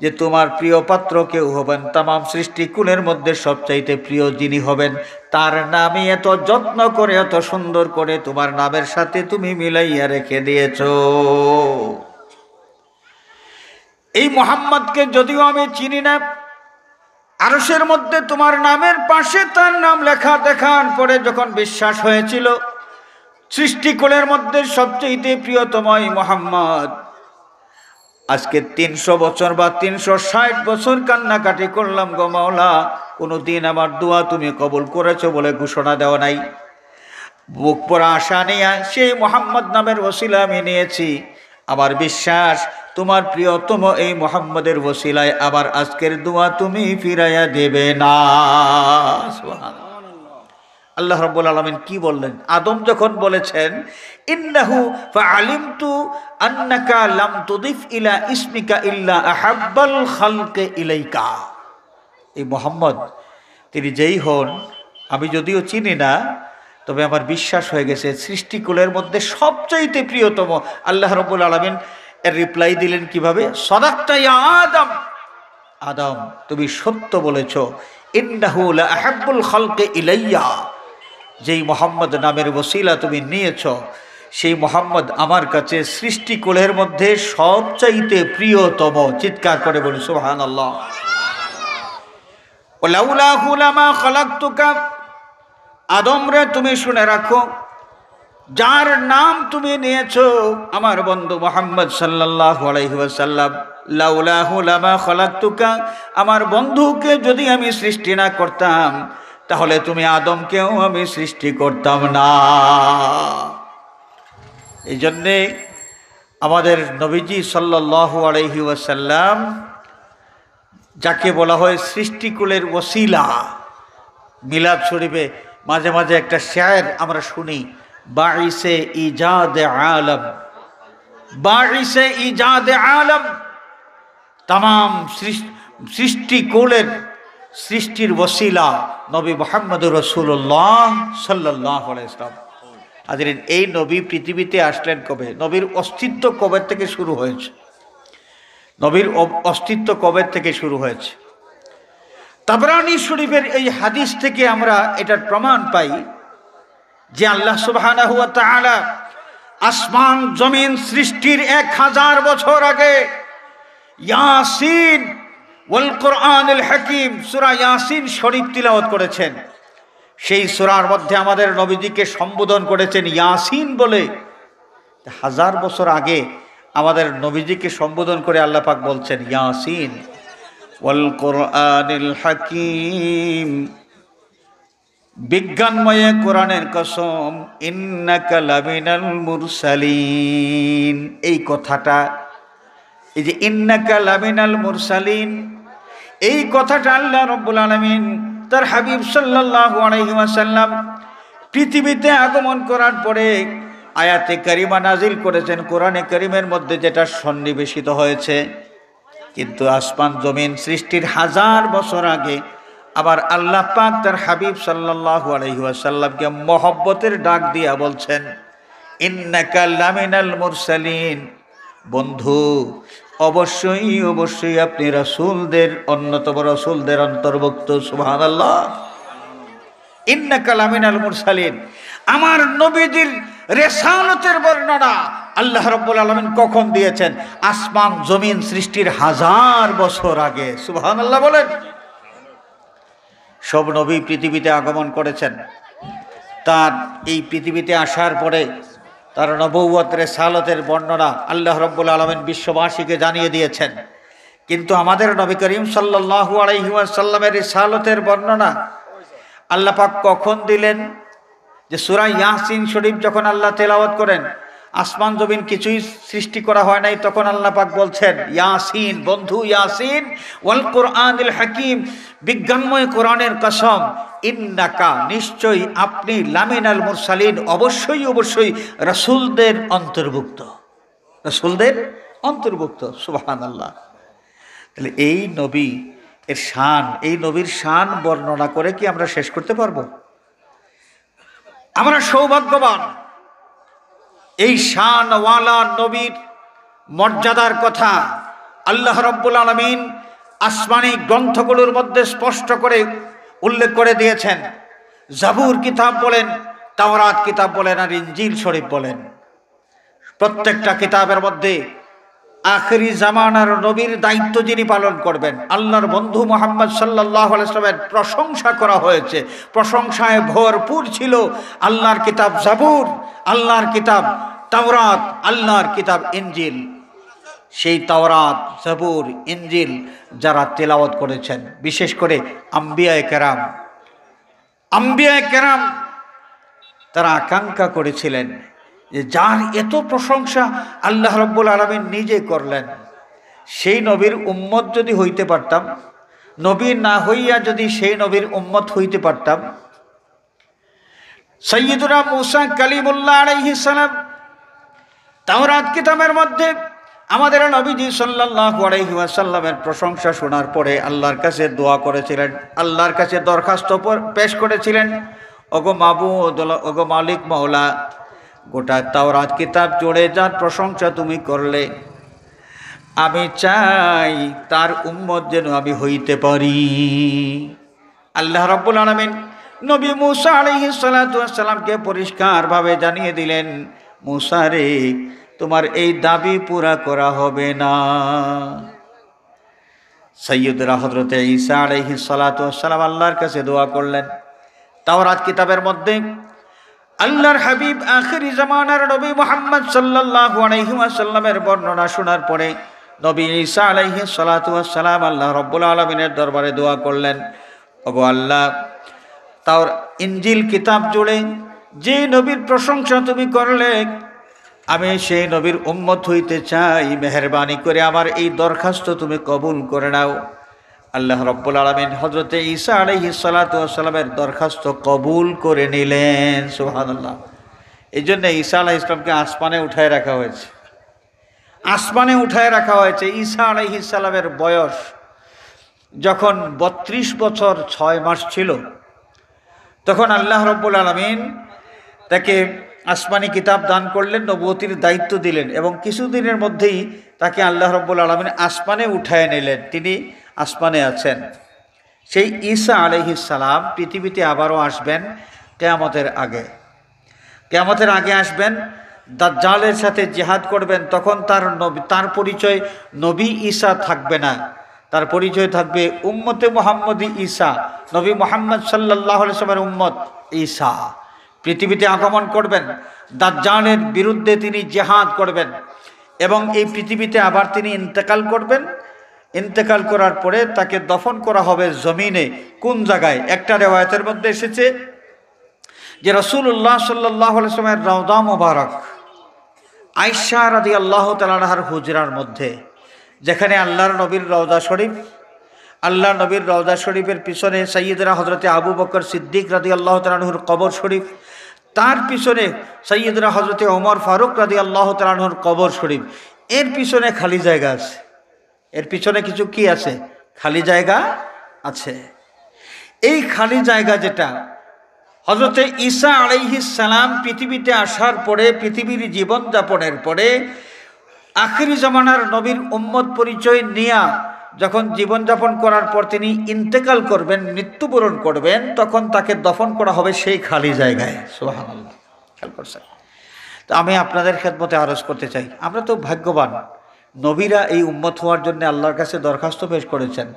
যে তোমার প্রিয় পাত্র কেউ হবেন, তামাম সৃষ্টিকুলের মধ্যে সবচাইতে প্রিয় যিনি হবেন, তার নামই এত যত্ন করে এত সুন্দর করে তোমার নামের সাথে তুমি মিলাইয়া রেখে দিয়েছ। এই মুহাম্মদকে যদিও আমি চিনি না, আরশের মধ্যে তোমার নামের পাশে তার নাম লেখা দেখার পরে যখন বিশ্বাস হয়েছিল সৃষ্টিকুলের মধ্যে সবচেয়ে প্রিয়তম এই মুহাম্মদ, আজকে 300 বছর বা 360 বছর কান্নাকাটি করলাম গো মাওলা, কোনোদিন আমার দোয়া তুমি কবুল করেছো বলে ঘোষণা দেওয়া নাই। বুক পড়া আশা নিয়ে সেই মুহাম্মদ নামের ওসিলা আমি নিয়েছি। আমার বিশ্বাস তোমার প্রিয়তম এই মুহাম্মদের ওসিলায় আবার আজকের দোয়া তুমি ফিরাইয়া দেবে না। সুবহানাল্লাহ। আল্লাহ রাব্বুল আলামিন কি বললেন? আদম যখন বলেছেন ইন্নাহু ফাআলিমতু আন্নাকা লাম তুদিফ ইলা ইসমিকা ইল্লা আহাব্বাল খালকে ইলাইকা, এই মুহাম্মদ তিনি যেই হন, আমি যদিও চিনি না, তবে আমার বিশ্বাস হয়ে গেছে সৃষ্টিকুলের মধ্যে সবচাইতে প্রিয়তম। আল্লাহ রাব্বুল আলামিন এর রিপ্লাই দিলেন কিভাবে? সাদাকতা ইয়া আদম, আদম তুমি সত্য বলেছ। ইন্নাহু লা আহাব্বুল খালকে ইলাইয়া, যেই মুহাম্মদ নামের ওসিলা তুমি নিয়েছ সেই মুহাম্মদ আমার কাছে সৃষ্টিকুলের মধ্যে সবচাইতে প্রিয়তম। চিৎকার করে বলি সুবহানাল্লাহ। ওয়ালাউলাহু লামা খালাকতুকা, আদম রে তুমি শুনে রাখো, যার নাম তুমি নিয়েছো আমার বন্ধু মুহাম্মদ সাল্লাল্লাহু আলাইহি ওয়াসাল্লাম, লাউলাহু লামা খালাকতুকা, আমার বন্ধুকে যদি আমি সৃষ্টি না করতাম তাহলে তুমি আদমকেও আমি সৃষ্টি করতাম না। এই জন্যে আমাদের নবীজি সাল্লাল্লাহু আলাইহি ওয়াসাল্লাম, যাকে বলা হয় সৃষ্টিকুলের ওসিলা, মিলাদ শরীফে মাঝে মাঝে একটা শেয়ার আমরা শুনি, বাঈসে ইজাদে আলম, বাঈসে ইজাদে আলম, তামাম সৃষ্টিকুলের সৃষ্টির ওসিলা নবী মুহাম্মদুর রাসূলুল্লাহ সাল্লাল্লাহু আলাইহি ওয়াসাল্লাম। হাজরিন, এই নবী পৃথিবীতে আসলেন কবে? নবীর অস্তিত্ব কবে থেকে শুরু হয়েছে? নবীর অস্তিত্ব কবে থেকে শুরু হয়েছে? তাবরানী শরীফের এই হাদিস থেকে আমরা এটার প্রমাণ পাই যে আল্লাহ সুবহানাহু ওয়া তাআলা আসমান জমিন সৃষ্টির 1000 বছর আগে ইয়াসিন ওয়াল কোরআনুল হাকিম সূরা ইয়াসিন শরীফ তিলাওয়াত করেছেন। সেই সূরার মধ্যে আমাদের নবীজিকে সম্বোধন করেছেন ইয়াসিন বলে। 1000 বছর আগে আমাদের নবীজিকে সম্বোধন করে আল্লাহ পাক বলছেন ইয়াসিন ওয়াল কোরআনুল হাকিম, বিজ্ঞানময় কোরআনের কসম, ইন্নাকা লামিনাল মুরসালিন। এই কথাটা, এই যে ইন্নাকা লামিনাল মুরসালিন, এই কথাটা আল্লাহ রাব্বুল আলামিন তার হাবিব সাল্লাল্লাহু আলাইহি ওয়াসাল্লাম পৃথিবীতে আগমন করার পরে আয়াতে কারিমা নাজিল করেছেন কোরআনে কারিমের মধ্যে, যেটা সন্নিবেশিত হয়েছে। কিন্তু আসমান জমিন সৃষ্টির 1000 বছর আগে আবার আল্লাহ পাক তার হাবিব সাল্লাল্লাহু আলাইহি ওয়াসাল্লামকে মহব্বতের ডাক দিয়া বলছেন ইন্নাকা লামিনাল মুরসালিন, বন্ধু অবশ্যই অবশ্যই আপনি রাসূলদের অন্যতম রাসূলদের অন্তর্ভুক্ত। সুবহানাল্লাহ। ইন্নাকা লামিনাল মুরসালিন, আমার নবীজির রিসালাতের বর্ণনা আল্লাহ রাব্বুল আলামিন কখন দিয়েছেন? আসমান জমিন সৃষ্টির 1000 বছর আগে। সুবহানাল্লাহ বলেন। সব নবী পৃথিবীতে আগমন করেছেন, তার এই পৃথিবীতে আসার পরে তার নবুয়ত রিসালাতের বর্ণনা আল্লাহ রাব্বুল আলামিন বিশ্ববাসীকে জানিয়ে দিয়েছেন। কিন্তু আমাদের নবী করিম সাল্লাল্লাহু আলাইহি ওয়াসাল্লামের রিসালাতের বর্ণনা আল্লাহ পাক কখন দিলেন? যে সূরা ইয়াসিন শরীফ যখন আল্লাহ তেলাওয়াত করেন, আসমান জমিন কিছুই সৃষ্টি করা হয় নাই, তখন আল্লাহ পাক বলছেন ইয়াসিন, বন্ধু ইয়াসিন ওয়াল কোরআনুল হাকিম, বিজ্ঞানময় কোরআনের কসম, ইন্নাকা নিশ্চয়ই আপনি লামিনাল মুরসালিন, অবশ্যই অবশ্যই রাসূলদের অন্তর্ভুক্ত, রাসূলদের অন্তর্ভুক্ত। সুবহানাল্লাহ। তাহলে এই নবী এর শান, এই নবীর শান বর্ণনা করে কি আমরা শেষ করতে পারবো? আমরা সৌভাগ্যবান এই শানওয়ালা নবীর মর্যাদার কথা আল্লাহ রাব্বুল আলামিন আসমানি গ্রন্থগুলোর মধ্যে স্পষ্ট করে উল্লেখ করে দিয়েছেন। জাবুর কিতাব বলেন, তাওরাত কিতাব বলেন, আর ইনজিল শরীফ বলেন, প্রত্যেকটা কিতাবের মধ্যে আখেরি জামানার নবীর দায়িত্ব যিনি পালন করবেন, আল্লাহর বন্ধু মুহাম্মদ সাল্লাল্লাহু আলাইহি ওয়াসাল্লামের প্রশংসা করা হয়েছে। প্রশংসায় ভরপুর ছিল আল্লাহর কিতাব জাবুর, আল্লাহর কিতাব তাওরাত, আল্লাহর কিতাব ইনজিল। সেই তাওরাত, জাবুর, ইনজিল যারা তেলাওয়াত করেছেন, বিশেষ করে আম্বিয়ায়ে কেরাম তারা আকাঙ্ক্ষা করেছিলেন যে যার এত প্রশংসা আল্লাহ রাব্বুল আলামিন নিজে করলেন, সেই নবীর উম্মত যদি হইতে পারতাম, নবী না হইয়া যদি সেই নবীর উম্মত হইতে পারতাম। সাইয়্যিদুনা মূসা কালিমুল্লাহ আলাইহিস সালাম তাওরাত কিতাবের মধ্যে আমাদের নবীজি সাল্লাল্লাহু আলাইহি ওয়াসাল্লামের প্রশংসা শোনার পরে আল্লাহর কাছে দোয়া করেছিলেন, আল্লাহর কাছে দরখাস্ত পেশ করেছিলেন, ওগো মাবুদ, ওগো মালিক মাওলা, গোটা তাওরাত কিতাব জুড়ে যার প্রশংসা তুমি করলে, আমি চাই তার উম্মত যেন আমি হইতে পারি। আল্লাহ রাব্বুল আলামিন নবী মূসা আলাইহিস সালাতু ওয়াস সালামকে পরিষ্কারভাবে জানিয়ে দিলেন, মূসা রে, তোমার এই দাবি পুরা করা হবে না। সাইয়্যিদুনা হযরতে ঈসা আলাইহিস সালাতু ওয়াস সালাম আল্লাহর কাছে দোয়া করলেন। তাওরাত কিতাবের মধ্যে আল্লাহর হাবিব আখিরি জামানার নবী মুহাম্মদ সাল্লাল্লাহু আলাইহি ওয়াসাল্লামের বর্ণনা শোনার পরে নবী ঈসা আলাইহিস সালাতু ওয়াস সালাম আল্লাহ রাব্বুল আলামিনের দরবারে দোয়া করলেন, ওগো আল্লাহ, তাওর ইনজিল কিতাব জুড়ে যে নবীর প্রশংসা তুমি করলে, আমি সেই নবীর উম্মত হইতে চাই, মেহেরবানি করে আমার এই দরখাস্ত তুমি কবুল করে নাও। আল্লাহ রাব্বুল আলামিন হযরতে ঈসা আলাইহিস সালাতু ওয়াস সালামের দরখাস্ত কবুল করে নিলেন। সুবহানাল্লাহ। এই জন্য ঈসা আলাইহিস সালামকে আসমানে উঠায় রাখা হয়েছে, আসমানে উঠায় রাখা হয়েছে। ঈসা আলাইহিস সালামের বয়স যখন 32 বছর 6 মাস ছিল, তখন আল্লাহ রাব্বুল আলামিন তাকে আসমানি কিতাব দান করলেন, নবুয়তির দায়িত্ব দিলেন, এবং কিছুদিনের মধ্যেই তাকে আল্লাহ রাব্বুল আলামিন আসমানে উঠায় নিলেন। তিনি আসমানে আছেন। সেই ঈসা আলাইহিস সালাম পৃথিবীতে আবারও আসবেন কিয়ামতের আগে। কিয়ামতের আগে আসবেন, দাজ্জালের সাথে জিহাদ করবেন। তখন তার পরিচয় নবী ঈসা থাকবে না, তার পরিচয় থাকবে উম্মতে মুহাম্মদী ঈসা, নবী মুহাম্মদ সাল্লাল্লাহু আলাইহি ওয়াসাল্লামের উম্মত ঈসা। পৃথিবীতে আগমন করবেন, দাজ্জালের বিরুদ্ধে তিনি জিহাদ করবেন, এবং এই পৃথিবীতে আবার তিনি ইন্তেকাল করবেন। ইন্তেকাল করার পরে তাকে দফন করা হবে জমিনে। কোন জায়গায়? একটা রিওয়ায়াতের মধ্যে এসেছে যে রাসূলুল্লাহ সাল্লাল্লাহু আলাইহি ওয়াসাল্লামের রওজা মুবারক, আয়েশা রাদিয়াল্লাহু তাআলা আনহার হুজরার মধ্যে, যেখানে আল্লাহর নবীর রওজা শরীফ, আল্লাহ নবীর রওজা শরীফের পিছনে সাইয়্যিদনা হযরতে আবু বকর সিদ্দিক রাদিয়াল্লাহু তাআলা আনহুর কবর শরীফ, তার পিছনে সাইয়্যিদনা হযরতে ওমর ফারুক রাদিয়াল্লাহু তাআলা আনহুর কবর শরীফ। এর পিছনে খালি জায়গা আছে, এর পিছনে কিছু কি আছে? খালি জায়গা আছে। এই খালি জায়গা যেটা হযরতে ঈসা আলাইহিস সালাম পৃথিবীতে আসার পরে, পৃথিবীর জীবনযাপনের পরে, আখিরি জামানার নবীর উম্মত পরিচয় নিয়া যখন জীবনযাপন করার পর তিনি ইন্তেকাল করবেন, মৃত্যুবরণ করবেন, তখন তাকে দফন করা হবে সেই খালি জায়গায়। সুবহানাল্লাহ। খেয়াল করছেন? তো আমি আপনাদের খেদমতে আরজ করতে চাই, আমরা তো ভাগ্যবান, নবীরা এই উম্মত হওয়ার জন্য আল্লাহর কাছে দরখাস্ত পেশ করেছেন।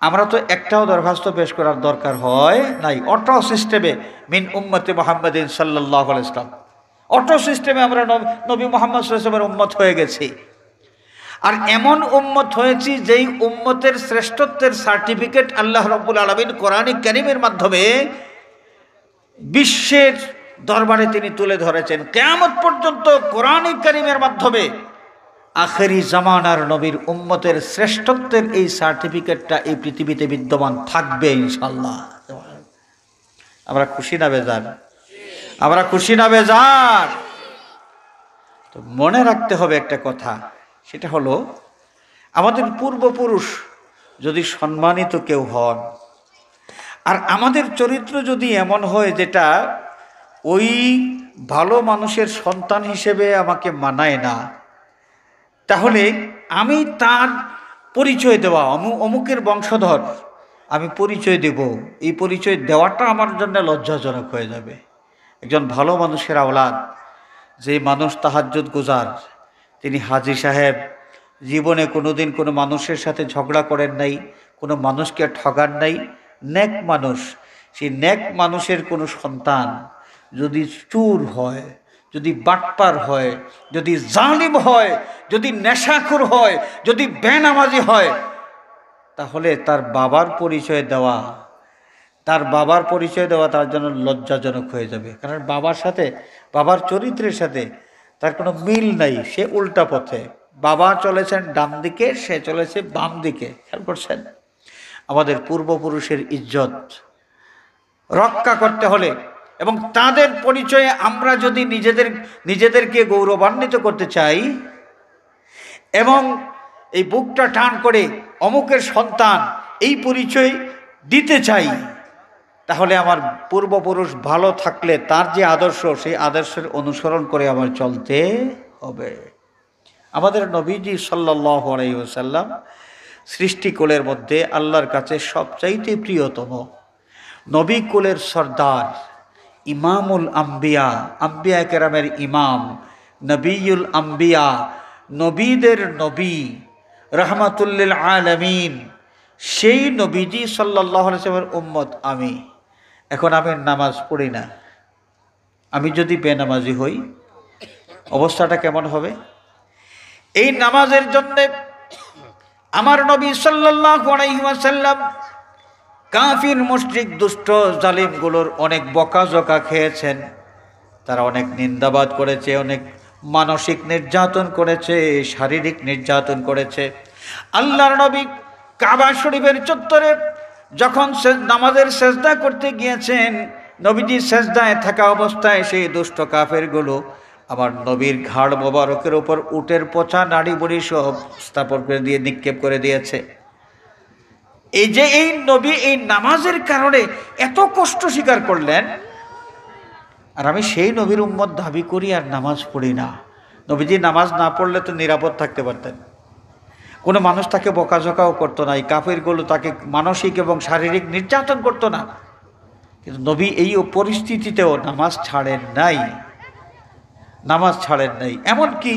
আমরা তো একটাও দরখাস্ত পেশ করার দরকার হয় নাই। অটো সিস্টেমে মিন উম্মতে মুহাম্মাদিন সাল্লাল্লাহু আলাইহি ওয়াসাল্লাম, অটো সিস্টেমে আমরা নবী মুহাম্মদ সাল্লাল্লাহু আলাইহি ওয়াসাল্লামের উম্মত হয়ে গেছি। আর এমন উম্মত হয়েছি যেই উম্মতের শ্রেষ্ঠত্বের সার্টিফিকেট আল্লাহ রাব্বুল আলামিন কোরআন কারীমের মাধ্যমে বিশ্বের দরবারে তিনি তুলে ধরেছেন। কিয়ামত পর্যন্ত কোরআন কারীমের মাধ্যমে আখেরি জামানার নবীর উম্মতের শ্রেষ্ঠত্বের এই সার্টিফিকেটটা এই পৃথিবীতে বিদ্যমান থাকবে ইনশাআল্লাহ। আমরা খুশি না বেজার? আমরা খুশি না বেজার? তো মনে রাখতে হবে একটা কথা, সেটা হলো আমাদের পূর্বপুরুষ যদি সম্মানিত কেউ হন, আর আমাদের চরিত্র যদি এমন হয় যেটা ওই ভালো মানুষের সন্তান হিসেবে আমাকে মানায় না, তাহলে আমি তার পরিচয় দেওয়া, অমুকের বংশধর, আমি পরিচয় দেব, এই পরিচয় দেওয়াটা আমার জন্য লজ্জাজনক হয়ে যাবে। একজন ভালো মানুষের আওলাদ, যে মানুষ তাহাজ্জুদ গুজার, তিনি হাজী সাহেব, জীবনে কোনোদিন কোনো মানুষের সাথে ঝগড়া করেন নাই, কোনো মানুষকে ঠগান নাই, নেক মানুষ। সেই নেক মানুষের কোনো সন্তান যদি চুর হয়, যদি বাটপার হয়, যদি জালিম হয়, যদি নেশাখোর হয়, যদি বেনামাজি হয়, তাহলে তার বাবার পরিচয় দেওয়া তার জন্য লজ্জাজনক হয়ে যাবে। কারণ বাবার চরিত্রের সাথে তার কোনো মিল নাই, সে উল্টা পথে। বাবা চলেছেন ডান দিকে, সে চলেছে বাম দিকে। খেয়াল করছেন? আমাদের পূর্বপুরুষের ইজ্জত রক্ষা করতে হলে এবং তাদের পরিচয়ে আমরা যদি নিজেদেরকে গৌরবান্বিত করতে চাই এবং এই বুকটা টান করে অমুকের সন্তান এই পরিচয় দিতে চাই, তাহলে আমার পূর্বপুরুষ ভালো থাকলে তার যে আদর্শ, সেই আদর্শের অনুসরণ করে আমার চলতে হবে। আমাদের নবীজি সাল্লাল্লাহু আলাইহি ওয়াসাল্লাম সৃষ্টিকুলের মধ্যে আল্লাহর কাছে সবচাইতে প্রিয়তম, নবী কুলের সর্দার, ইমামুল আম্বিয়া, আম্বিয়া কেরামের ইমাম, নবীউল আম্বিয়া, নবীদের নবী, রহমাতুল্লিল আলামিন, সেই নবীজি সাল্লাল্লাহু আলাইহি ওয়াসাল্লামের উম্মত আমি। এখন আমি নামাজ পড়ি না, আমি যদি বেনামাজি হই, অবস্থাটা কেমন হবে? এই নামাজের জন্যে আমার নবী সাল্লাল্লাহু আলাইহি ওয়াসাল্লাম কাফির, মুশরিক, দুষ্ট, জালিমগুলোর অনেক বকাঝকা খেয়েছেন। তারা অনেক নিন্দাবাদ করেছে, অনেক মানসিক নির্যাতন করেছে, শারীরিক নির্যাতন করেছে। আল্লাহর নবী কাবা শরীফের চত্বরে যখন নামাজের সেজদা করতে গিয়েছেন, নবীজি সেজদায় থাকা অবস্থায় সেই দুষ্ট কাফেরগুলো আমার নবীর ঘাড় মোবারকের ওপর উটের পচা নাড়ি বুড়ি সব স্থাপন করে দিয়ে নিক্ষেপ করে দিয়েছে। এই যে এই নবী এই নামাজের কারণে এত কষ্ট স্বীকার করলেন, আর আমি সেই নবীর উম্মত দাবি করি আর নামাজ পড়ি না। নবীজি নামাজ না পড়লে তো নিরাপদ থাকতে পারতেন, কোনো মানুষ তাকে বকাঝকাও করতো না, এই কাফেরগুলো তাকে মানসিক এবং শারীরিক নির্যাতন করতো না। কিন্তু নবী এই পরিস্থিতিতেও নামাজ ছাড়েন নাই। এমনকি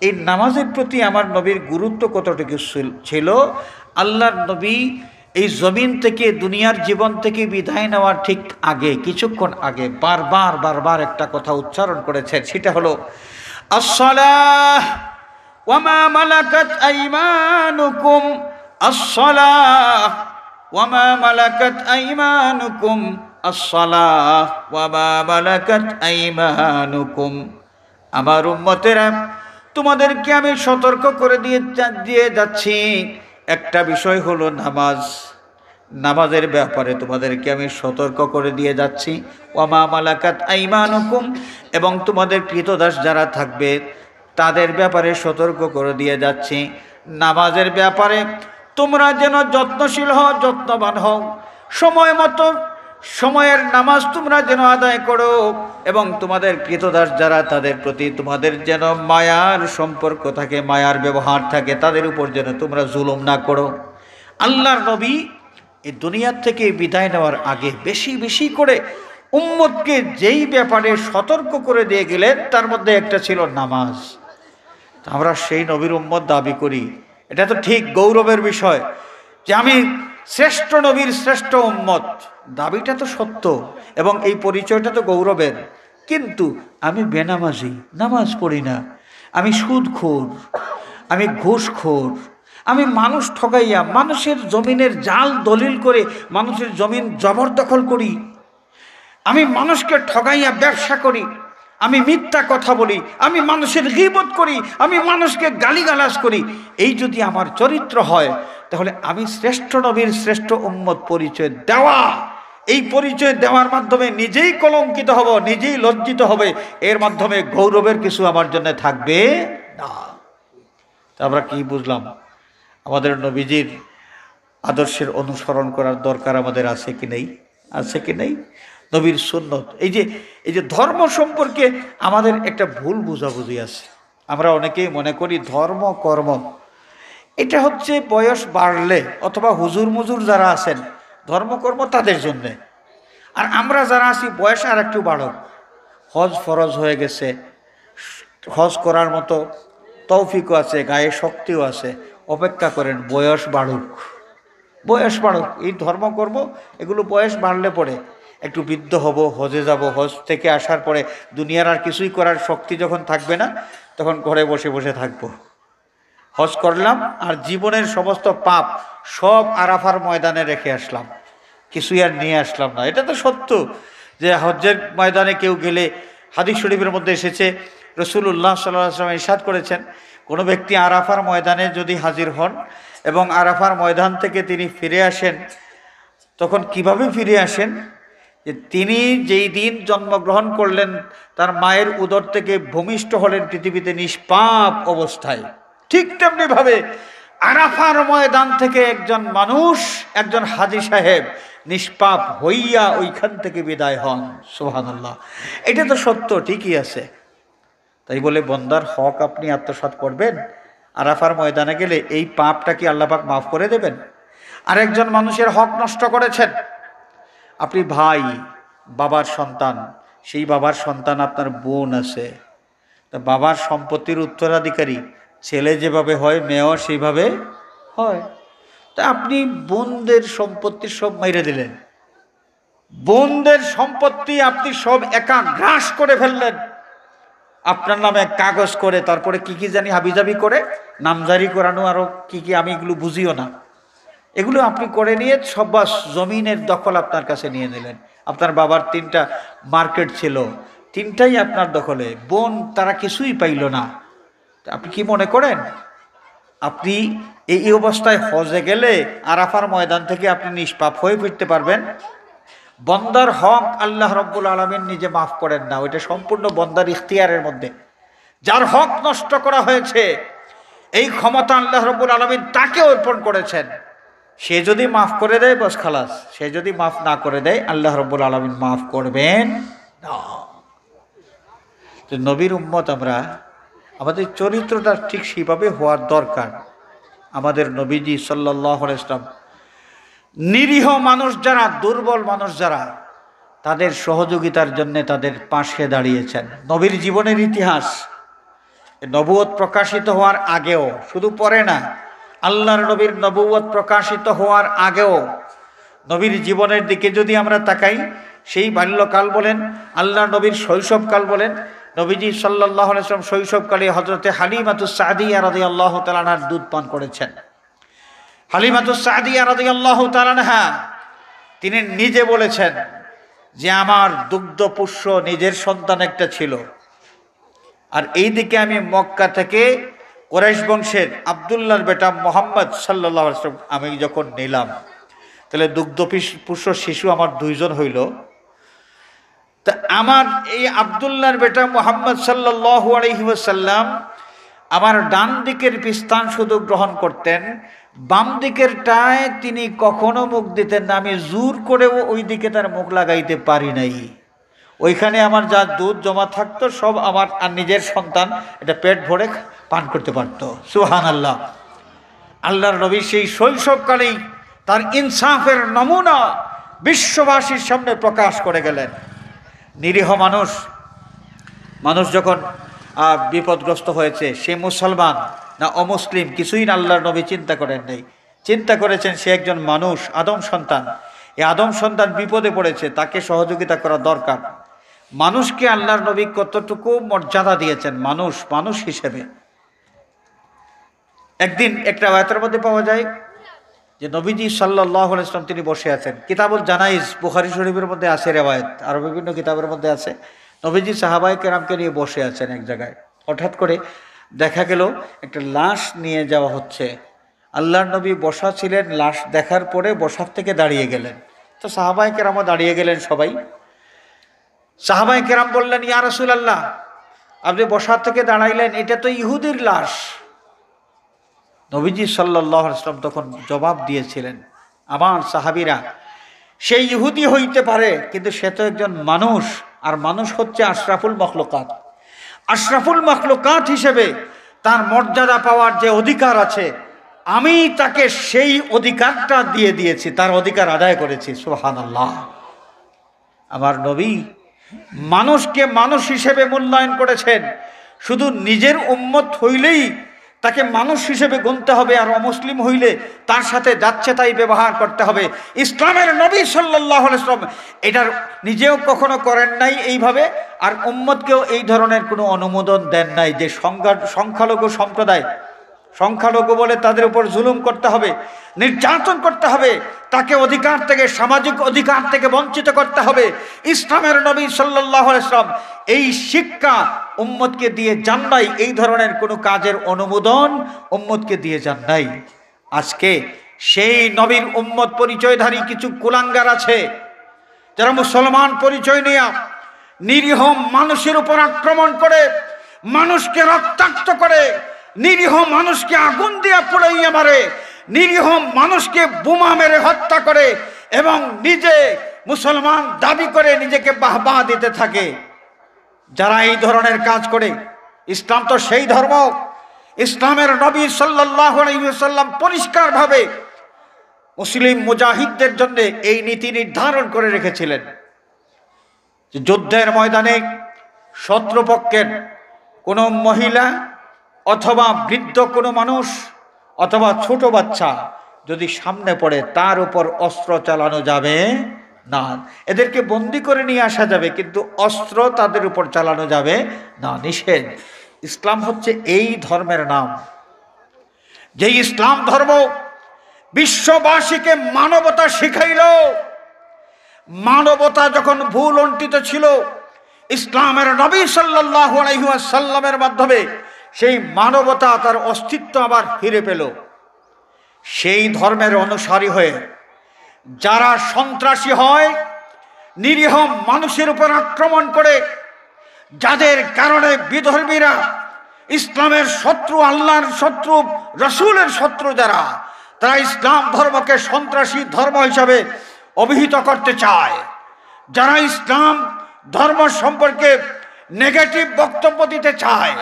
এই নামাজের প্রতি আমার নবীর গুরুত্ব কতটুকু ছিল, আল্লাহর নবী এই জমিন থেকে, দুনিয়ার জীবন থেকে বিদায় নেওয়ার ঠিক আগে, কিছুক্ষণ আগে বারবার একটা কথা উচ্চারণ করেছেন, সেটা হলো আসসালাহ ওয়া মা মালাকাত আইমানুকুম, আসসালাহ ওয়া মা মালাকাত আইমানুকুম, আসসালাহ ওয়া মা মালাকাত আইমানুকুম। আমার উম্মতেরা, তোমাদেরকে আমি সতর্ক করে দিয়ে যাচ্ছি, একটা বিষয় হলো নামাজের ব্যাপারে তোমাদেরকে আমি সতর্ক করে দিয়ে যাচ্ছি। ওয়া মা মালাকাত আইমানুকুম, এবং তোমাদের কৃতদাস যারা থাকবে তাদের ব্যাপারে সতর্ক করে দিয়ে যাচ্ছি। নামাজের ব্যাপারে তোমরা যেন যত্নশীল হও, যত্নবান হও, সময় মতো সময়ের নামাজ তোমরা যেন আদায় করো, এবং তোমাদের কৃতদাস যারা তাদের প্রতি তোমাদের যেন মায়ার সম্পর্ক থাকে, মায়ার ব্যবহার থাকে, তাদের উপর যেন তোমরা জুলুম না করো। আল্লাহর নবী এই দুনিয়ার থেকে বিদায় নেওয়ার আগে বেশি করে উম্মতকে যেই ব্যাপারে সতর্ক করে দিয়ে গেলেন, তার মধ্যে একটা ছিল নামাজ। আমরা সেই নবীর উম্মত দাবি করি, এটা তো ঠিক গৌরবের বিষয় যে আমি শ্রেষ্ঠ নবীর শ্রেষ্ঠ উম্মত, দাবিটা তো সত্য এবং এই পরিচয়টা তো গৌরবের। কিন্তু আমি বেনামাজি, নামাজ পড়ি না, আমি সুদখোর, আমি ঘুষখোর, আমি মানুষ ঠগাইয়া মানুষের জমিনের জাল দলিল করে মানুষের জমিন জবরদখল করি, আমি মানুষকে ঠগাইয়া ব্যবসা করি, আমি মিথ্যা কথা বলি, আমি মানুষের গীবত করি, আমি মানুষকে গালিগালাজ করি। এই যদি আমার চরিত্র হয়, তাহলে আমি শ্রেষ্ঠ নবীর শ্রেষ্ঠ উম্মত পরিচয় দেওয়া, এই পরিচয় দেওয়ার মাধ্যমে নিজেই কলঙ্কিত হব, নিজেই লজ্জিত হবে, এর মাধ্যমে গৌরবের কিছু আমার জন্য থাকবে না। আমরা কি বুঝলাম? আমাদের নবীজির আদর্শের অনুসরণ করার দরকার আমাদের আছে কি নেই? নবীর সুন্নত, এই যে ধর্ম সম্পর্কে আমাদের একটা ভুল বুঝাবুঝি আছে। আমরা অনেকেই মনে করি ধর্ম কর্ম, এটা হচ্ছে বয়স বাড়লে অথবা হুজুর মুজুর যারা আছেন ধর্মকর্ম তাদের জন্যে। আর আমরা যারা আছি বয়স আর একটু বাড়ক, হজ ফরজ হয়ে গেছে, হজ করার মতো তৌফিকও আছে, গায়ে শক্তিও আছে, অপেক্ষা করেন বয়স বাড়ুক, বয়স বাড়ুক। এই ধর্মকর্ম এগুলো বয়স বাড়লে পরে একটু বৃদ্ধ হব, হজে যাব, হজ থেকে আসার পরে দুনিয়ার আর কিছুই করার শক্তি যখন থাকবে না, তখন ঘরে বসে বসে থাকবো। হজ করলাম আর জীবনের সমস্ত পাপ সব আরাফার ময়দানে রেখে আসলাম, কিছুই আর নিয়ে আসলাম না। এটা তো সত্য যে হজ্জের ময়দানে কেউ গেলে, হাদিস শরীফের মধ্যে এসেছে, রাসূলুল্লাহ সাল্লাল্লাহু আলাইহি ওয়াসাল্লাম ইরশাদ করেছেন, কোনো ব্যক্তি আরাফার ময়দানে যদি হাজির হন এবং আরাফার ময়দান থেকে তিনি ফিরে আসেন, তখন কিভাবে ফিরে আসেন? যে তিনি যেই দিন জন্মগ্রহণ করলেন তার মায়ের উদর থেকে ভূমিষ্ঠ হলেন পৃথিবীতে নিষ্পাপ অবস্থায়, ঠিক তেমনিভাবে আরাফার ময়দান থেকে একজন মানুষ, একজন হাজী সাহেব নিষ্পাপ হইয়া ওইখান থেকে বিদায় হন। সুবহানাল্লাহ, এটা তো সত্য, ঠিকই আছে। তাই বলে বন্দার হক আপনি আত্মসাৎ করবেন? আরাফার ময়দানে গেলে এই পাপটা কি আল্লাহ পাক মাফ করে দেবেন? আর একজন মানুষের হক নষ্ট করেছেন, আপনি ভাই, বাবার সন্তান, সেই বাবার সন্তান আপনার বোন আছে, তা বাবার সম্পত্তির উত্তরাধিকারী ছেলে যেভাবে হয় মেয়েও সেইভাবে হয়। তা আপনি বোনদের সম্পত্তি সব মেরে দিলেন, বোনদের সম্পত্তি আপনি সব একা গ্রাস করে ফেললেন, আপনার নামে কাগজ করে, তারপরে কি কি জানি হাবিজাবি করে নামজারি করানো, আরো কি কি আমি এগুলো বুঝিও না, এগুলো আপনি করে নিয়ে সব বাস জমিনের দখল আপনার কাছে নিয়ে নিলেন। আপনার বাবার 3টা মার্কেট ছিল, 3টাই আপনার দখলে, বোন তারা কিছুই পাইল না। আপনি কি মনে করেন আপনি এই অবস্থায় হজে গেলে আরাফার ময়দান থেকে আপনি নিষ্পাপ হয়ে ফিরতে পারবেন? বন্দার হক আল্লাহ রাব্বুল আলামিন নিজে মাফ করেন না, ওইটা সম্পূর্ণ বন্দার ইখতিয়ারের মধ্যে। যার হক নষ্ট করা হয়েছে এই ক্ষমতা আল্লাহ রাব্বুল আলামিন তাকে অর্পণ করেছেন, সে যদি মাফ করে দেয় বস খালাস, সে যদি মাফ না করে দেয় আল্লাহ রাব্বুল আলামিন মাফ করবেন না। তো নবীর উম্মত আমরা, আমাদের চরিত্রটা ঠিক সেইভাবে হওয়ার দরকার। আমাদের নবীজি সাল্লাল্লাহু আলাইহি ওয়াসাল্লাম নিরীহ মানুষ যারা, দুর্বল মানুষ যারা, তাদের সহযোগিতার জন্য তাদের পাশে দাঁড়িয়েছেন। নবীর জীবনের ইতিহাস নবুয়ত প্রকাশিত হওয়ার আগেও, শুধু পরে না, আল্লাহর নবীর নবুয়ত প্রকাশিত হওয়ার আগেও নবীর জীবনের দিকে যদি আমরা তাকাই, সেই বাল্যকাল বলেন, আল্লাহর নবীর শৈশবকাল বলেন, নবীজি সাল্লাল্লাহু আলাইহি ওয়াসাল্লাম শৈশবকালে হযরতে হালিমাতুস সাদিয়া রাদিয়াল্লাহু তাআলা আনহার দুধ পান করেছেন। হালিমাতুস সাদিয়া রাদিয়াল্লাহু তাআলা আনহা তিনি নিজে বলেছেন যে আমার দুগ্ধপুষ্য নিজের সন্তান একটা ছিল, আর এইদিকে আমি মক্কা থেকে কুরাইশ বংশের আব্দুল্লাহর বেটা মুহাম্মদ সাল্লাল্লাহু আলাইহি ওয়াসাল্লাম আমি যখন নিলাম, তাহলে দুগ্ধপুষ্য শিশু আমার 2 জন হইল। তা আমার এই আব্দুল্লাহর বেটা মুহাম্মদ সাল্লাল্লাহু আলাইহি ওয়াসাল্লাম আমার ডান দিকের পিস্তান শুধু গ্রহণ করতেন, বাম দিকেরটায় তিনি কখনো মুখ দিতেন না। আমি জোর করেও ওই দিকে তার মুখ লাগাইতে পারি নাই। ওইখানে আমার যা দুধ জমা থাকতো সব আমার আর নিজের সন্তান এটা পেট ভরে পান করতে পারত। সুবহানাল্লাহ। আল্লাহর নবী সেই শৈশবকালেই তার ইনসাফের নমুনা বিশ্ববাসীর সামনে প্রকাশ করে গেলেন। নিরীহ মানুষ যখন বিপদগ্রস্ত হয়েছে, সে মুসলমান না অমুসলিম কিছুই না আল্লাহর নবী চিন্তা করেন নাই। চিন্তা করেছেন সে একজন মানুষ, আদম সন্তান, এই আদম সন্তান বিপদে পড়েছে, তাকে সহযোগিতা করা দরকার। মানুষকে আল্লাহর নবী কতটুকু মর্যাদা দিয়েছেন মানুষ হিসেবে। একদিন একটা আয়াতের মধ্যে পাওয়া যায় যে নবীজি সাল্লাল্লাহু আলাইহি ওয়াসাল্লাম তিনি বসে আছেন, কিতাবুল জানাইজ বুখারী শরীফের মধ্যে আছে রেওয়ায়েত, আর বিভিন্ন কিতাবের মধ্যে আছে, নবীজি সাহাবায়ে কেরামকে নিয়ে বসে আছেন এক জায়গায়। হঠাৎ করে দেখা গেল একটা লাশ নিয়ে যাওয়া হচ্ছে। আল্লাহর নবী বসা ছিলেন, লাশ দেখার পরে বসার থেকে দাঁড়িয়ে গেলেন। তো সাহাবায়ে কেরামও দাঁড়িয়ে গেলেন সবাই। সাহাবায়ে কেরাম বললেন, ইয়া রাসূলুল্লাহ, আপনি বসার থেকে দাঁড়াইলেন, এটা তো ইহুদির লাশ। নবীজি সাল্লাল্লাহু আলাইহি ওয়াসাল্লাম তখন জবাব দিয়েছিলেন, আমার সাহাবীরা, সে ইহুদি হইতে পারে কিন্তু সে তো একজন মানুষ, আর মানুষ হচ্ছে আশরাফুল মখলুকাত। আশরাফুল মখলুকাত হিসেবে তার মর্যাদা পাওয়ার যে অধিকার আছে আমি তাকে সেই অধিকারটা দিয়ে দিয়েছি, তার অধিকার আদায় করেছি। সুবহানাল্লাহ। আমার নবী মানুষকে মানুষ হিসেবে মূল্যায়ন করেছেন। শুধু নিজের উম্মত হইলেই তাকে মানুষ হিসেবে গুনতে হবে, আর অমুসলিম হইলে তার সাথে যাচ্ছে তাই ব্যবহার করতে হবে। ইসলামের নবী সাল্লাল্লাহু আলাইহি ওয়াসাল্লাম এটার নিজেও কখনো করেন নাই এইভাবে, আর উম্মতকেও এই ধরনের কোনো অনুমোদন দেন নাই যে সংখ্যালঘু সম্প্রদায়, সংখ্যালঘু বলে তাদের উপর জুলুম করতে হবে, নির্যাতন করতে হবে, তাকে অধিকার থেকে, সামাজিক অধিকার থেকে বঞ্চিত করতে হবে। ইসলামের নবী সাল্লাল্লাহু আলাইহি ওয়াসাল্লাম এই শিক্ষা উম্মতকে দিয়ে যান নাই, এই ধরনের কোনো কাজের অনুমোদন উম্মতকে দিয়ে যান নাই। আজকে সেই নবীর উম্মত পরিচয়ধারী কিছু কুলাঙ্গার আছে যারা মুসলমান পরিচয় নিয়ে নিরীহ মানুষের উপর আক্রমণ করে, মানুষকে রক্তাক্ত করে, নিরীহ মানুষকে আগুন দিয়ে পুড়াইয়া মারে, নিরীহ মানুষকে বোমা মেরে হত্যা করে এবং নিজে মুসলমান দাবি করে নিজেকে বাহবা দিতে থাকে। যারা এই ধরনের কাজ করে, ইসলাম তো সেই ধর্ম, ইসলামের নবী সাল্লাল্লাহু আলাইহি ওয়াসাল্লাম পরিষ্কারভাবে মুসলিম মুজাহিদদের জন্য এই নীতি নির্ধারণ করে রেখেছিলেন যে যুদ্ধের ময়দানে শত্রুপক্ষের কোনো মহিলা অথবা বৃদ্ধ কোনো মানুষ অথবা ছোট বাচ্চা যদি সামনে পড়ে, তার উপর অস্ত্র চালানো যাবে না। এদেরকে বন্দি করে নিয়ে আসা যাবে, কিন্তু অস্ত্র তাদের উপর চালানো যাবে না, নিষেধ। ইসলাম হচ্ছে এই ধর্মের নাম, যে ইসলাম ধর্ম বিশ্ববাসীকে মানবতা শিখাইল। মানবতা যখন ভুল অন্টিত ছিল, ইসলামের নবী সাল্লাল্লাহু আলাইহি ওয়াসাল্লামের মাধ্যমে সেই মানবতা তার অস্তিত্ব আবার ফিরে পেল। সেই ধর্মের অনুসারী হয়ে যারা সন্ত্রাসী হয়, নিরীহ মানুষের উপর আক্রমণ করে, যাদের কারণে বিধর্মীরা, ইসলামের শত্রু, আল্লাহর শত্রু, রসুলের শত্রু যারা, তারা ইসলাম ধর্মকে সন্ত্রাসী ধর্ম হিসাবে অভিহিত করতে চায়, যারা ইসলাম ধর্ম সম্পর্কে নেগেটিভ বক্তব্য দিতে চায়,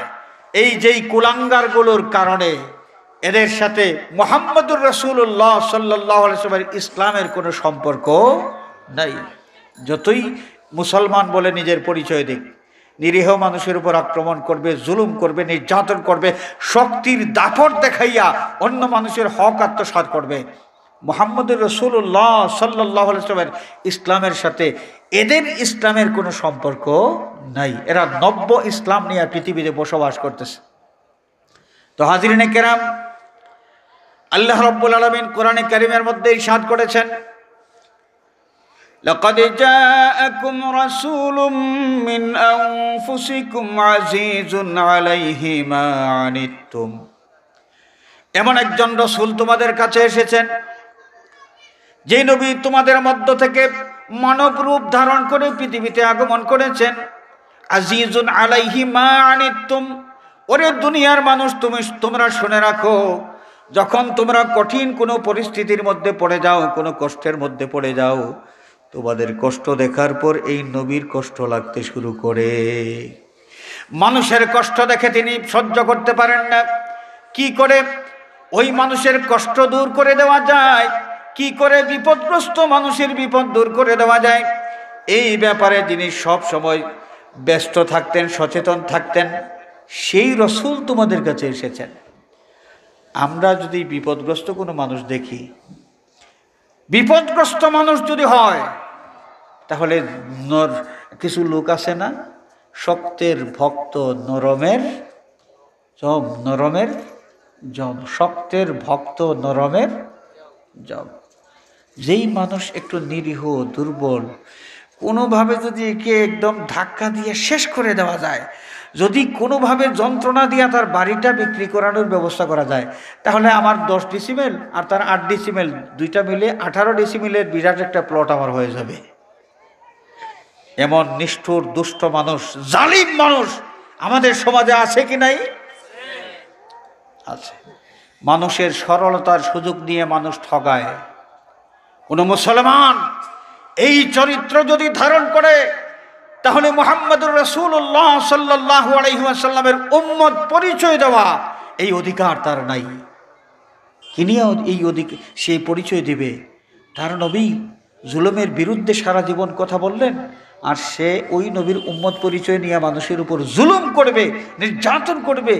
এই যেই কুলাঙ্গারগুলোর কারণে এদের সাথে মুহাম্মদুর রাসূলুল্লাহ সাল্লাল্লাহু আলাইহি ওয়াসাল্লামের ইসলামের কোনো সম্পর্ক নাই। যতই মুসলমান বলে নিজের পরিচয় দিক, নিরীহ মানুষের উপর আক্রমণ করবে, জুলুম করবে, নির্যাতন করবে, শক্তির দাপট দেখাইয়া অন্য মানুষের হক আত্মসাৎ করবে, মুহাম্মদুর রাসূলুল্লাহ সাল্লাল্লাহু আলাইহি ওয়াসাল্লামের ইসলামের সাথে এদের ইসলামের কোনো সম্পর্ক নাই। এরা নব্য ইসলাম নিয়ে পৃথিবীতে বসবাস করতেছে। তো হাজিরিনে কেরাম, আল্লাহ রাব্বুল আলামিন কোরআনে কারীমের মধ্যে ইরশাদ করেছেন, লাকাদ জাআকুম রাসূলুম মিন আনফুসিকুম আজিজুন আলাইহি মা আনিতুম। এমন একজন রাসূল তোমাদের কাছে এসেছেন, যে নবী তোমাদের মধ্য থেকে মানব রূপ ধারণ করে পৃথিবীতে আগমন করেছেন। আজিজুন আলাইহি মা আনিতুম, ওরে দুনিয়ার মানুষ, তোমরা শুনে রাখো, যখন তোমরা কঠিন কোনো পরিস্থিতির মধ্যে পড়ে যাও, কোনো কষ্টের মধ্যে পড়ে যাও, তোমাদের কষ্ট দেখার পর এই নবীর কষ্ট লাগতে শুরু করে। মানুষের কষ্ট দেখে তিনি সহ্য করতে পারেন না। কি করে ওই মানুষের কষ্ট দূর করে দেওয়া যায়, কি করে বিপদগ্রস্ত মানুষের বিপদ দূর করে দেওয়া যায়, এই ব্যাপারে তিনি সব সময় ব্যস্ত থাকতেন, সচেতন থাকতেন। সেই রসুল তোমাদের কাছে এসেছেন। আমরা যদি বিপদগ্রস্ত কোনো মানুষ দেখি, বিপদগ্রস্ত মানুষ যদি হয়, তাহলে কিছু লোক আছে না, শক্তের ভক্ত নরমের জম, নরমের জম, শক্তের ভক্ত নরমের জম। যেই মানুষ একটু নিরীহ, দুর্বল, কোনোভাবে যদি একে একদম ধাক্কা দিয়ে শেষ করে দেওয়া যায়, যদি কোনোভাবে যন্ত্রণা দিয়ে তার বাড়িটা বিক্রি করানোর ব্যবস্থা করা যায়, তাহলে আমার 10 ডিসিমেল আর তার 8 ডিসিমেল, দুইটা মিলে 18 ডিসিমেলের বিরাট একটা প্লট আমার হয়ে যাবে। এমন নিষ্ঠুর দুষ্ট মানুষ, জালিম মানুষ আমাদের সমাজে আছে কি নাই? আছে। মানুষের সরলতার সুযোগ নিয়ে মানুষ ঠগায়। কোন মুসলমান এই চরিত্র যদি ধারণ করে, তাহলে মুহাম্মদুর রাসূলুল্লাহ সাল্লাল্লাহু আলাইহি ওয়াসাল্লামের উম্মত পরিচয় দেওয়া এই অধিকার তার নাই। কিনিয়া এই ওদিকে সেই পরিচয় দিবে তার নবী জুলুমের বিরুদ্ধে সারা জীবন কথা বললেন, আর সে ওই নবীর উম্মত পরিচয় নিয়ে মানুষের উপর জুলুম করবে, নির্যাতন করবে।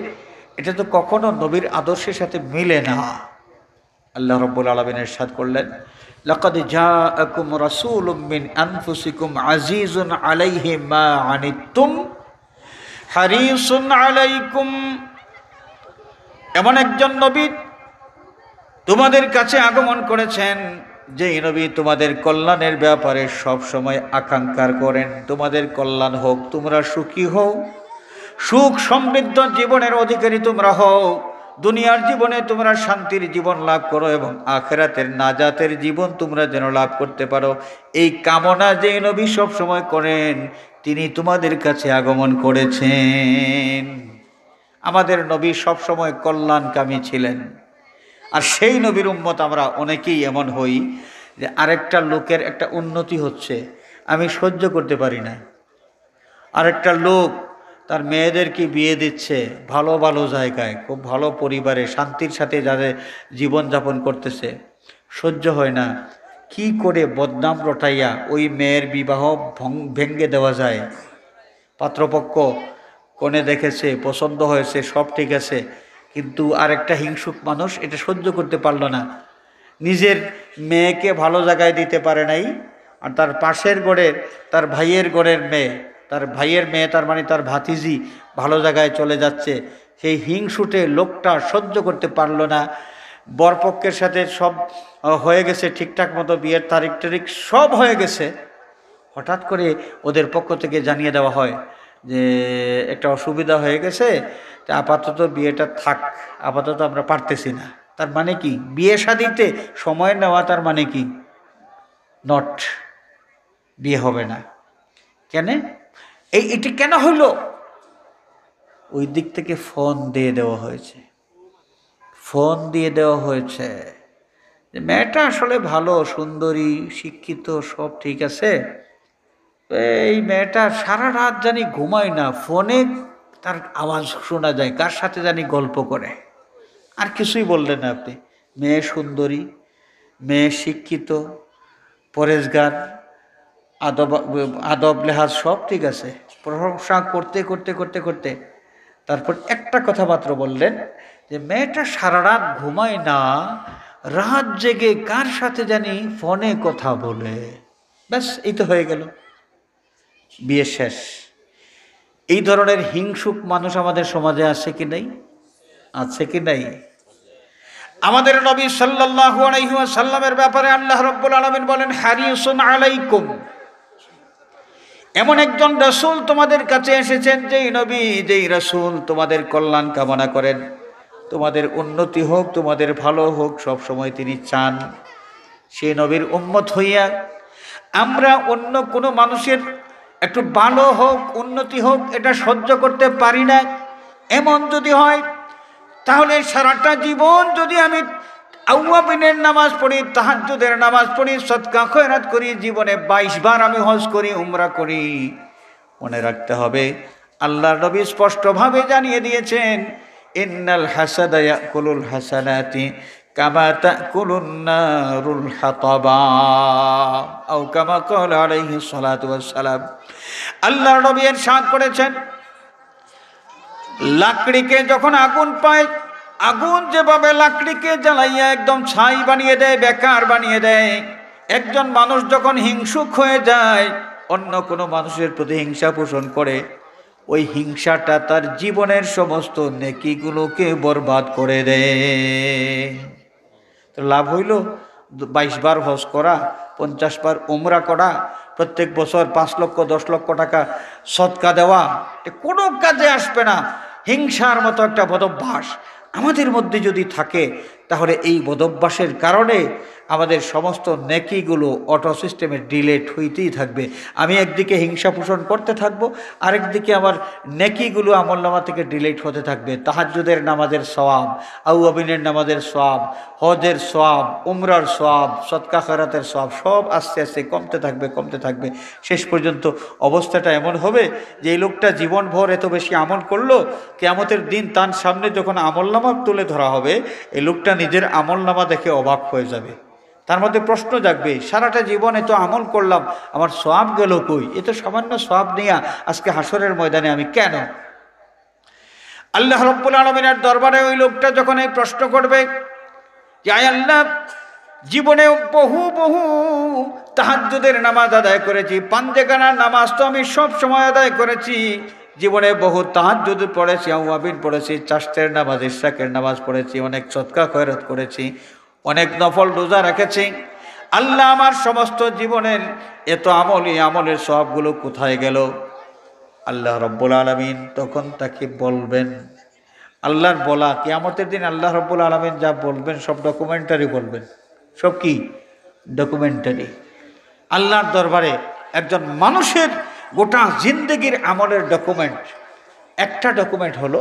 এটা তো কখনো নবীর আদর্শের সাথে মিলে না। আল্লাহ রাব্বুল আলামিন ইরশাদ করলেন, লাকাদ জাআকুম রাসূলুম মিন আনফুসিকুম আজিজুন আলাইহি মা আনিতুম হারিসুন আলাইকুম। এমন একজন নবী তোমাদের কাছে আগমন করেছেন, যে নবী তোমাদের কল্যাণের ব্যাপারে সব সময় আকাঙ্ক্ষা করেন, তোমাদের কল্যাণ হোক, তোমরা সুখী হও, সুখ সমৃদ্ধ জীবনের অধিকারী তোমরা হও, দুনিয়ার জীবনে তোমরা শান্তির জীবন লাভ করো এবং আখিরাতের নাজাতের জীবন তোমরা যেন লাভ করতে পারো। এই কামনা যে নবী সব সময় করেন, তিনি তোমাদের কাছে আগমন করেছেন। আমাদের নবী সব সময় কল্যাণকামী ছিলেন। আর সেই নবীর উম্মত আমরা অনেকেই এমন হই যে আরেকটা লোকের একটা উন্নতি হচ্ছে, আমি সহ্য করতে পারি না। আরেকটা লোক তার মেয়েদেরকে বিয়ে দিচ্ছে ভালো ভালো জায়গায়, খুব ভালো পরিবারে শান্তির সাথে যাদের জীবনযাপন করতেছে, সহ্য হয় না। কি করে বদনাম রটাইয়া ওই মেয়ের বিবাহ ভেঙ্গে দেওয়া যায়? পাত্রপক্ষ কোণে দেখেছে, পছন্দ হয়েছে, সব ঠিক আছে, কিন্তু আরেকটা হিংসুক মানুষ এটা সহ্য করতে পারল না। নিজের মেয়েকে ভালো জায়গায় দিতে পারে নাই, আর তার পাশের ঘরের তার ভাইয়ের ঘরের মেয়ে, তার ভাইয়ের মেয়ে তার মানে তার ভাতিজি ভালো জায়গায় চলে যাচ্ছে। সেই হিংসুটে লোকটা সহ্য করতে পারল না। বরপক্ষের সাথে সব হয়ে গেছে, ঠিকঠাক মতো বিয়ের তারিখ টারিখ সব হয়ে গেছে। হঠাৎ করে ওদের পক্ষ থেকে জানিয়ে দেওয়া হয় যে একটা অসুবিধা হয়ে গেছে, তা আপাতত বিয়েটা থাক, আপাতত আমরা পারতেছি না। তার মানে কি? বিয়ে শাদিতে সময় নেওয়া, তার মানে কি? নট, বিয়ে হবে না। কেন? এটি কেন হইল? ওই দিক থেকে ফোন দিয়ে দেওয়া হয়েছে, ফোন দিয়ে দেওয়া হয়েছে যে মেয়েটা আসলে ভালো, সুন্দরী, শিক্ষিত, সব ঠিক আছে, এই মেয়েটা সারা রাত জানি ঘুমায় না, ফোনে তার আওয়াজ শোনা যায়, কার সাথে জানি গল্প করে। আর কিছুই বললেন না আপনি। মেয়ে সুন্দরী, মেয়ে শিক্ষিত, পরেশগার, আদব লেহাজ সব ঠিক আছে, প্রশংসা করতে করতে করতে করতে তারপর একটা কথামাত্র বললেন যে মেয়েটা সারা রাত ঘুমায় না, রাত জেগে কার সাথে জানি ফোনে কথা বলে। ব্যাস, এই তো হয়ে গেল, বিয়ে শেষ। এই ধরনের হিংসুক মানুষ আমাদের সমাজে আছে কি নাই? আছে কি নাই? আমাদের নবী সাল্লাল্লাহু আলাইহি ওয়াসাল্লামের ব্যাপারে আল্লাহ রাব্বুল আলামিন বলেন, হারিসুন আলাইকুম। এমন একজন রাসূল তোমাদের কাছে এসেছেন, যেই নবী, যেই রাসূল তোমাদের কল্যাণ কামনা করেন, তোমাদের উন্নতি হোক, তোমাদের ভালো হোক, সব সময় তিনি চান। সেই নবীর উম্মত হইয়া আমরা অন্য কোনো মানুষের একটু ভালো হোক, উন্নতি হোক, এটা সহ্য করতে পারি না। এমন যদি হয়, তাহলে সারাটা জীবন যদি আমি আউয়াবিনের নামাজ পড়ি, তাহাজ্জুদের নামাজ পড়ি, সদকা খয়রাত করি, জীবনে 22 বার আমি হজ করি, উমরা করি, মনে রাখতে হবে আল্লাহর নবী স্পষ্টভাবে জানিয়ে দিয়েছেন, ইন্নাল হাসাদা ইয়াকুলুল হাসানাতি কামা তাকুলুন নারুল হাতাবা, আও কামা ক্বালা আলাইহিস সালাতু ওয়াস সালাম। আল্লাহর নবী ইরশাদ করেছেন, লাকড়িকে যখন আগুন পায়, আগুন যেভাবে লাকড়িকে জ্বালাইয়া একদম ছাই বানিয়ে দেয়, বেকার বানিয়ে দেয়, একজন মানুষ যখন হিংসুক হয়ে যায়, অন্য কোনো মানুষের প্রতি হিংসা পোষণ করে, ওই হিংসাটা তার জীবনের সমস্ত নেকিগুলোকে বরবাদ করে দেয়। তো লাভ হইল 22 বার হজ করা, 50 বার উমরা করা, প্রত্যেক বছর 5 লক্ষ 10 লক্ষ টাকা সদকা দেওয়া, কোনো কাজে আসবে না। হিংসার মতো একটা বদভ্যাস আমাদের মধ্যে যদি থাকে, তাহলে এই বদভ্যাসের কারণে আমাদের সমস্ত নেকিগুলো অটো সিস্টেমে ডিলেট হইতেই থাকবে। আমি একদিকে হিংসা পোষণ করতে থাকবো, আরেকদিকে আমার নেকিগুলো আমলনামা থেকে ডিলেট হতে থাকবে। তাহাজ্জুদের নামাজের সওয়াব, আউয়াবিনের নামাজের সওয়াব, হজের সওয়াব, উমরার সওয়াব, সদকা খয়রাতের সওয়াব সব আস্তে আস্তে কমতে থাকবে কমতে থাকবে। শেষ পর্যন্ত অবস্থাটা এমন হবে যে এই লোকটা জীবনভর এত বেশি আমল করলো, কিয়ামতের দিন তার সামনে যখন আমলনামা তুলে ধরা হবে, এই লোকটা নিজের আমলনামা দেখে অবাক হয়ে যাবে। তার মধ্যে প্রশ্ন জাগবে, সারাটা জীবন এত আমল করলাম, আমার সওয়াব গেল কই? এ তো সামান্য সওয়াব নিয়ে আজকে হাসরের ময়দানে আমি কেন? আল্লাহ রাব্বুল আলামিনের দরবারে ওই লোকটা যখন এই প্রশ্ন করবে যে আয় আল্লাহ, জীবনে বহু বহু তাহাজ্জুদের নামাজ আদায় করেছি, পাঞ্জেগানার নামাজ তো আমি সব সময় আদায় করেছি, জীবনে বহু তাহাজ্জুদ পড়েছি, আওয়াবিন পড়েছি, চাষতের নামাজ, ইশরাকের নামাজ পড়েছি, অনেক সদকা খয়রাত করেছি, অনেক নফল রোজা রেখেছি। আল্লাহ, আমার সমস্ত জীবনের এত আমল, এই আমলের সবগুলো কোথায় গেল? আল্লাহ রাব্বুল আলামিন তখন তাকে বলবেন, আল্লাহর বলা, কিয়ামতের দিন আল্লাহ রাব্বুল আলামিন যা বলবেন সব ডকুমেন্টারি বলবেন। সব কি? ডকুমেন্টারি। আল্লাহর দরবারে একজন মানুষের গোটা জিন্দেগির আমলের ডকুমেন্ট, একটা ডকুমেন্ট হলো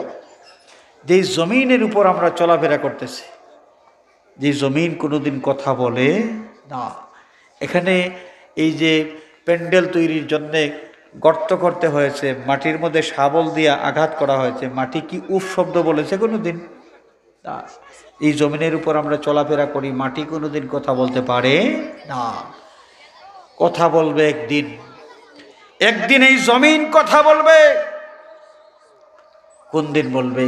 যে জমিনের উপর আমরা চলাফেরা করতেছি, যে জমিন কোনোদিন কথা বলে না। এখানে এই যে প্যান্ডেল তৈরির জন্যে গর্ত করতে হয়েছে, মাটির মধ্যে শাবল দিয়ে আঘাত করা হয়েছে, মাটি কি উফ শব্দ বলেছে কোনোদিন? না। এই জমিনের উপর আমরা চলাফেরা করি, মাটি কোনোদিন কথা বলতে পারে না। কথা বলবে একদিন, একদিন এই জমিন কথা বলবে। কোন দিন বলবে?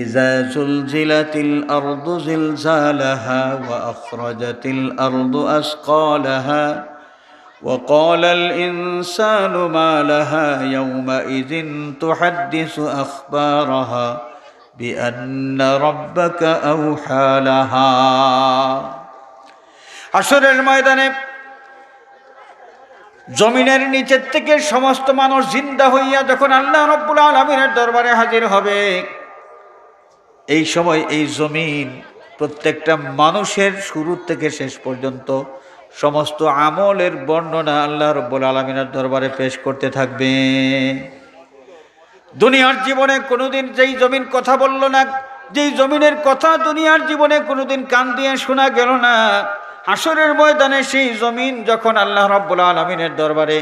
ইযা জুলজিলাতিল আরদু জিলজালাহা ওয়া আখরাজাতিল আরদু আসকালাহা ওয়া ক্বালাল ইনসানু মা লাহা ইয়াওমাইযিন তুহাদ্দিসু আখবারাহা বিআন্না রাব্বাকা আওহা লাহা। হাশরের ময়দানে জমিনের নিচের থেকে সমস্ত মানুষ জিন্দা হইয়া যখন আল্লাহ রাব্বুল আলামিনের দরবারে হাজির হবে, এই সময় এই জমিন প্রত্যেকটা মানুষের শুরু থেকে শেষ পর্যন্ত সমস্ত আমলের বর্ণনা আল্লাহ রাব্বুল আলামিনের দরবারে পেশ করতে থাকবে। দুনিয়ার জীবনে কোনোদিন যেই জমিন কথা বলল না, যেই জমিনের কথা দুনিয়ার জীবনে কোনোদিন কান দিয়ে শোনা গেল না, হাশরের ময়দানে সেই জমিন যখন আল্লাহ রাব্বুল আলামিনের দরবারে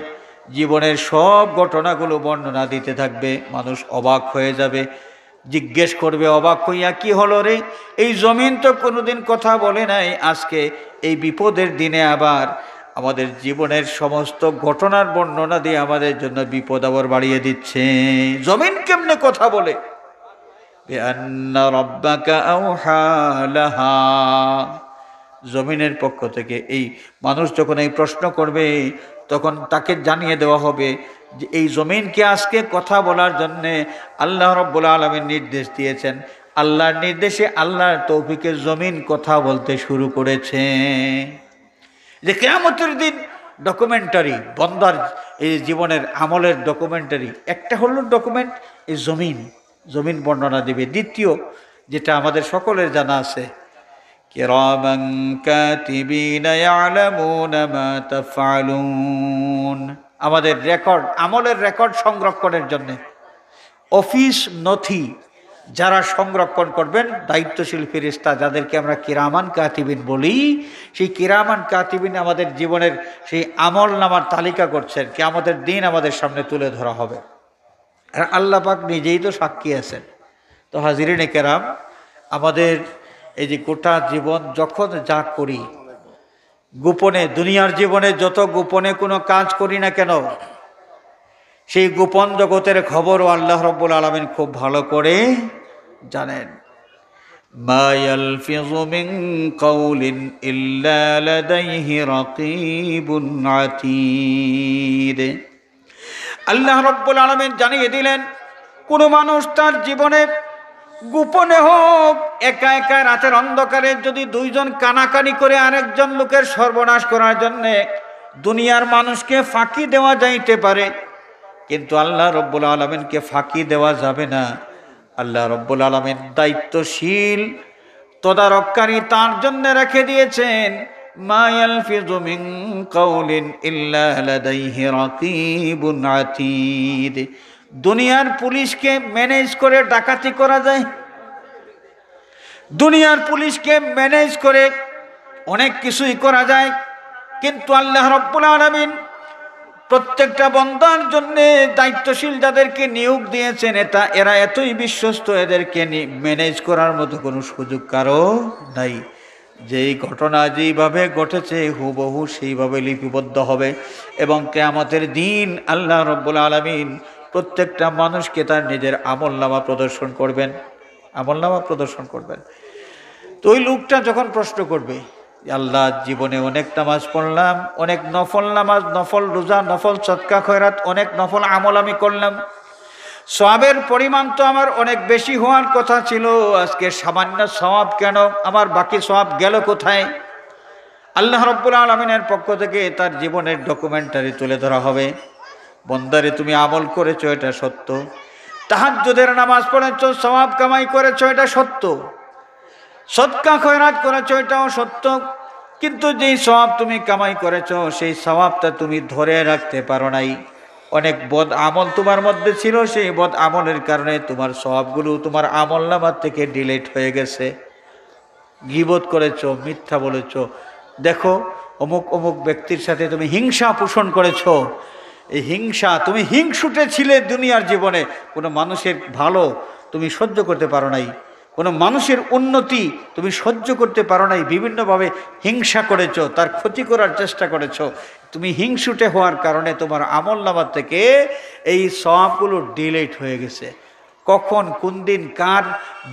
জীবনের সব ঘটনাগুলো বর্ণনা দিতে থাকবে, মানুষ অবাক হয়ে যাবে, জিজ্ঞেস করবে অবাক হইয়া, কি হলো রে? এই জমিন তো কোনোদিন কথা বলে নাই, আজকে এই বিপদের দিনে আবার আমাদের জীবনের সমস্ত ঘটনার বর্ণনা দিয়ে আমাদের জন্য বিপদ আবার বাড়িয়ে দিচ্ছে। জমিন কেমনে কথা বলে? বিআন্না রাব্বাকা আওহা লাহা। জমিনের পক্ষ থেকে এই মানুষ যখন এই প্রশ্ন করবে, তখন তাকে জানিয়ে দেওয়া হবে যে এই জমিনকে আজকে কথা বলার জন্যে আল্লাহ রাব্বুল আলামিন নির্দেশ দিয়েছেন। আল্লাহর নির্দেশে, আল্লাহর তৌফিকে জমিন কথা বলতে শুরু করেছে। যে কিয়ামতের দিন ডকুমেন্টারি, বন্দার এই জীবনের আমলের ডকুমেন্টারি, একটা হলো ডকুমেন্ট এই জমিন, জমিন বর্ণনা দিবে। দ্বিতীয় যেটা আমাদের সকলের জানা আছে, কিরামান কাতিবিনা ইয়ালামুনা মা তাফআলুন, আমাদের রেকর্ড, আমলের রেকর্ড সংরক্ষণের জন্য অফিস নথি যারা সংরক্ষণ করবেন, দায়িত্বশীল ফেরেশতা যাদেরকে আমরা কিরামান কাতিবিন বলি, সেই কিরামান কাতিবিন আমাদের জীবনের সেই আমল নামার তালিকা করছেন, কিয়ামতের দিন আমাদের সামনে তুলে ধরা হবে। আর আল্লাহ পাক নিজেই তো সাক্ষী আছেন। তো হাজিরিনে কেরাম, আমাদের এই যে গোটা জীবন যখন যা করি, গোপনে, দুনিয়ার জীবনে যত গোপনে কোনো কাজ করি না কেন, সেই গোপন জগতের খবরও আল্লাহ রাব্বুল আলামিন খুব ভালো করে জানেন। মা ইয়ালফিযু মিন কাওলিন ইল্লা লাদাইহি রাকীবুন আতীদ। আল্লাহ রাব্বুল আলামিন জানিয়ে দিলেন, কোন মানুষ তার জীবনে গোপনে হোক, একা একা রাতের অন্ধকারে যদি দুইজন কানাকানি করে আরেকজন লোকের সর্বনাশ করার জন্যে দুনিয়ার মানুষকে ফাঁকি দেওয়া যাইতে পারে, কিন্তু আল্লাহ রাব্বুল আলামিনকে ফাঁকি দেওয়া যাবে না। আল্লাহ রাব্বুল আলামিন দায়িত্বশীল, তদারককারী তার জন্য রেখে দিয়েছেন, মা ইয়ালফিযু মিন কাওলিন ইল্লা লাদাইহি রাকীবুন আতীদ। দুনিয়ার পুলিশকে ম্যানেজ করে ডাকাতি করা যায়, দুনিয়ার পুলিশকে ম্যানেজ করে অনেক কিছুই করা যায়, কিন্তু আল্লাহ রাব্বুল আলামিন প্রত্যেকটা বান্দার জন্য দায়িত্বশীল যাদেরকে নিয়োগ দিয়েছেন, এরা এতই বিশ্বস্ত, এদেরকে ম্যানেজ করার মতো কোনো সুযোগ কারো নাই। যেই ঘটনা যেইভাবে ঘটেছে হুবহু সেইভাবে লিপিবদ্ধ হবে, এবং কিয়ামতের দিন আল্লাহ রাব্বুল আলামিন প্রত্যেকটা মানুষকে তার নিজের আমলনামা প্রদর্শন করবেন, আমলনামা প্রদর্শন করবেন। তো ওই লোকটা যখন প্রশ্ন করবে, আল্লাহ জীবনে অনেক নামাজ পড়লাম, অনেক নফল নামাজ, নফল রোজা, নফল সদকা খয়রাত, অনেক নফল আমল আমি করলাম, সওয়াবের পরিমাণ তো আমার অনেক বেশি হওয়ার কথা ছিল, আজকে সামান্য সওয়াব কেন, আমার বাকি সওয়াব গেল কোথায়? আল্লাহ রাব্বুল আলামিনের পক্ষ থেকে তার জীবনের ডকুমেন্টারি তুলে ধরা হবে। বন্দারে তুমি আমল করেছো, এটা সত্য, তাহাজ্জুদের নামাজ পড়েছো, সওয়াব কামাই করেছো, এটা সত্য, সদকা খয়রাত করেছো, এটাও সত্য, কিন্তু যেই সওয়াব তুমি কামাই করেছো সেই সওয়াবটা তুমি ধরে রাখতে পারো নাই। অনেক বদ আমল তোমার মধ্যে ছিল, সেই বদ আমলের কারণে তোমার সওয়াবগুলো তোমার আমলনামার থেকে ডিলিট হয়ে গেছে। গীবত করেছো, মিথ্যা বলেছো, দেখো অমুক অমুক ব্যক্তির সাথে তুমি হিংসা পোষণ করেছো, এই হিংসা, তুমি হিংসুটে ছিলে দুনিয়ার জীবনে, কোনো মানুষের ভালো তুমি সহ্য করতে পারো নাই, কোনো মানুষের উন্নতি তুমি সহ্য করতে পারো নাই, বিভিন্নভাবে হিংসা করেছো, তার ক্ষতি করার চেষ্টা করেছো। তুমি হিংসুটে হওয়ার কারণে তোমার আমলনামা থেকে এই সওয়াবগুলো ডিলিট হয়ে গেছে। কখন, কোন দিন, কার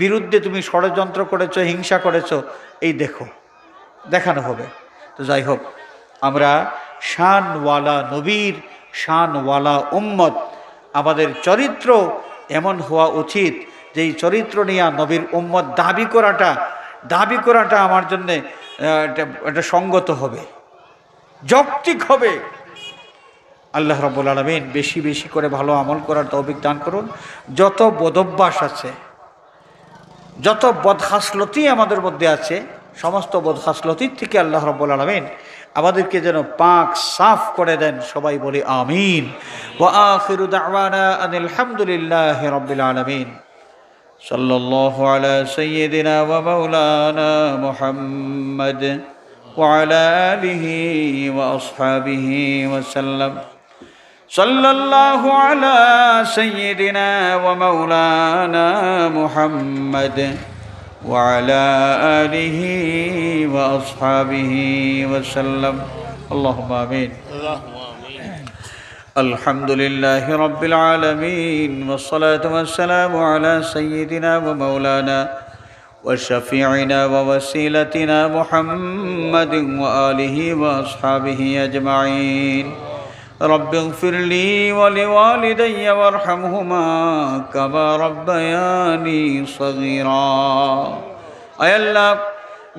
বিরুদ্ধে তুমি ষড়যন্ত্র করেছো, হিংসা করেছো, এই দেখো, দেখানো হবে। তো যাই হোক, আমরা শানওয়ালা নবীর শানওয়ালা উম্মত, আমাদের চরিত্র এমন হওয়া উচিত যেই চরিত্র নিয়ে নবীর উম্মত দাবি করাটা আমার জন্যে এটা সঙ্গত হবে, যৌক্তিক হবে। আল্লাহ রাব্বুল আলামিন বেশি বেশি করে ভালো আমল করার তৌফিক দান করুন। যত বদভ্যাস আছে, যত বদখাসলতি আমাদের মধ্যে আছে, সমস্ত বদখাসলতির থেকে আল্লাহ রাব্বুল আলামিন আমাদেরকে যেন পাক সাফ করে দেন। সবাই বলি আমিন। ওয়া আখিরু দাওয়ানা আনিল হামদুলিল্লাহি রাব্বিল আলামিন। সাল্লাল্লাহু আলা সাইয়্যিদিনা ওয়া মাওলানা মুহাম্মদ ওয়া আলা আলিহি ওয়া আসহাবিহি ওয়া সাল্লাম। সাল্লাল্লাহু আলা সাইয়্যিদিনা ওয়া মাওলানা মুহাম্মদ ওয়া আলা আলিহি ওয়া আসহাবিহি ওয়া সাল্লাম। আল্লাহুম্মা আমিন। আলহামদুলিল্লাহি রাব্বিল আলামিন ওয়াস সালাতু ওয়াস সালামু আলা সাইয়্যিদিনা ওয়া মাওলানা ওয়া শাফিঈনা ওয়া ওয়াসিলাতিনা মুহাম্মাদিন ওয়া আলিহি ওয়া আসহাবিহি আজমাইন। রব্বিগফিরলি ওয়া লিওয়ালিদাইয়া ওয়ারহামহুমা কামা রাব্বায়ানি সগীরা। আয় আল্লাহ,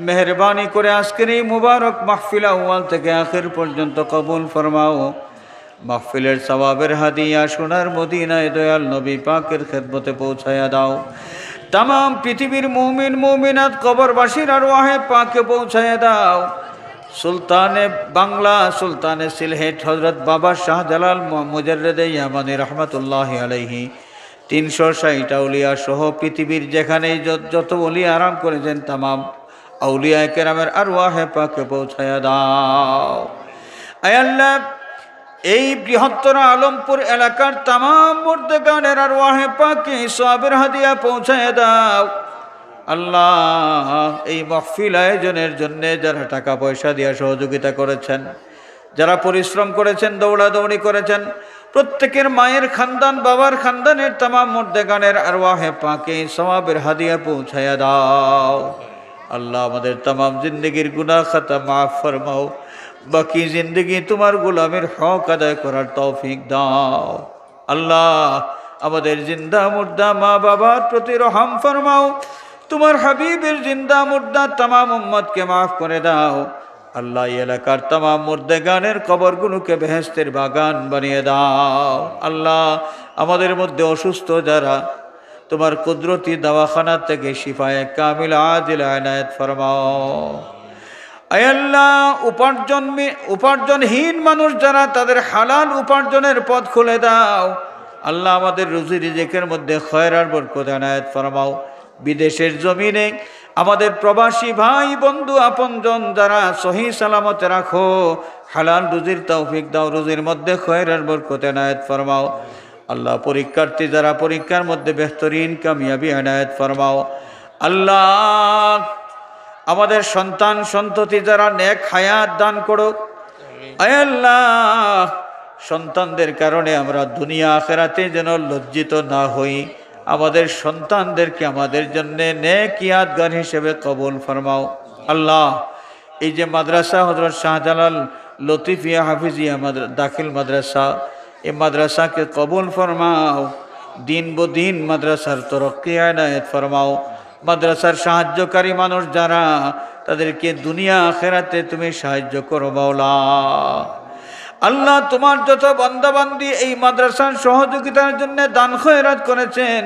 মেহেরবানি করে আজকের এই মুবারক মাহফিল আউয়াল থেকে আখির পর্যন্ত কবুল ফরমাও। মাহফিলের সওয়াবের হাদিয়া সোনার মদিনায় দয়াল নবী পাকের খেদমতে পৌঁছায়া দাও। তামাম পৃথিবীর মুমিন মুমিনাত কবরবাসীর আরওয়াহে পাকে পৌঁছায়া দাও। সুলতানে বাংলা, সুলতানে সিলহেট হযরত বাবা শাহজালাল মুজাররেদে ইয়ামানি রহমাতুল্লাহি আলাইহি 360 আউলিয়া সহ পৃথিবীর যেখানেই যত ওলি আরাম করেছেন তামাম আউলিয়া কেরামের আরওয়াহে পাকে পৌঁছায়া দাও। আয় আল্লাহ, এই বৃহত্তর আলমপুর এলাকার তামাম মুর্দেগানের আরওয়াহে পাকে সওয়াবের হাদিয়া পৌঁছায় দাও। আল্লাহ, এই মাহফিল আয়োজনের জন্য যারা টাকা পয়সা দিয়ে সহযোগিতা করেছেন, যারা পরিশ্রম করেছেন, দৌড়াদৌড়ি করেছেন, প্রত্যেকের মায়ের খানদান, বাবার খানদানের তামাম মুর্দেগানের আরওয়াহে পাকে সওয়াবের হাদিয়া পৌঁছায় দাও। আল্লাহ, আমাদের তামাম জিন্দগির গুনাহ খাতা মাফ ফরমাও। বাকি জিন্দগি তোমার গোলামের হক আদায় করার তৌফিক দাও। আল্লাহ, আমাদের জিন্দা মুর্দা মা বাবার প্রতি রহম ফরমাও। তোমার হাবিবের জিন্দা মুর্দা তামাম উম্মতকে মাফ করে দাও। আল্লাহ, এই এলাকার তামাম মুর্দেগানের কবরগুলোকে বেহেশতের বাগান বানিয়ে দাও। আল্লাহ, আমাদের মধ্যে অসুস্থ যারা, তোমার কুদরতি দাওয়াখানা থেকে শিফায়ে কামিল আজিল আনায়াত ফরমাও। আয় আল্লাহ, উপার্জনহীন মানুষ যারা, তাদের হালাল উপার্জনের পথ খুলে দাও। আল্লাহ, আমাদের রুজি রিজিকের মধ্যে খয়র আর বরকত আনায়াত ফরমাও। বিদেশের জমিনে আমাদের প্রবাসী ভাই বন্ধু আপনজন যারা সহি সালামতে রাখো, হালাল রুজির তৌফিক দাও, রুজির মধ্যে খয়র আর বরকত আনায়াত ফরমাও। আল্লাহ, পরীক্ষার্থী যারা পরীক্ষার মধ্যে বেহতরিন কামিয়াবি আনায়াত ফরমাও। আল্লাহ, আমাদের সন্তান সন্ততি যারা নেক হায়াত দান করো। আয় আল্লাহ, সন্তানদের কারণে আমরা দুনিয়া আখিরাতে যেন লজ্জিত না হই। আমাদের সন্তানদেরকে আমাদের জন্য নেক ইয়াদগার হিসেবে কবুল ফরমাও। আল্লাহ, এই যে মাদ্রাসা হযরত শাহজালাল লতিফিয়া হাফিজিয়া দাখিল মাদ্রাসা, এই মাদ্রাসাকে কবুল ফরমাও। দিন বদিন মাদ্রাসার তরক্কি আনায়াত ফরমাও। মাদ্রাসার সাহায্যকারী মানুষ যারা, তাদেরকে দুনিয়া আখিরাতে তুমি সাহায্য করো মাওলা। আল্লাহ, তোমার যত বান্দাবান্দি এই মাদ্রাসার সহযোগিতার জন্য দান খয়রাত করেছেন,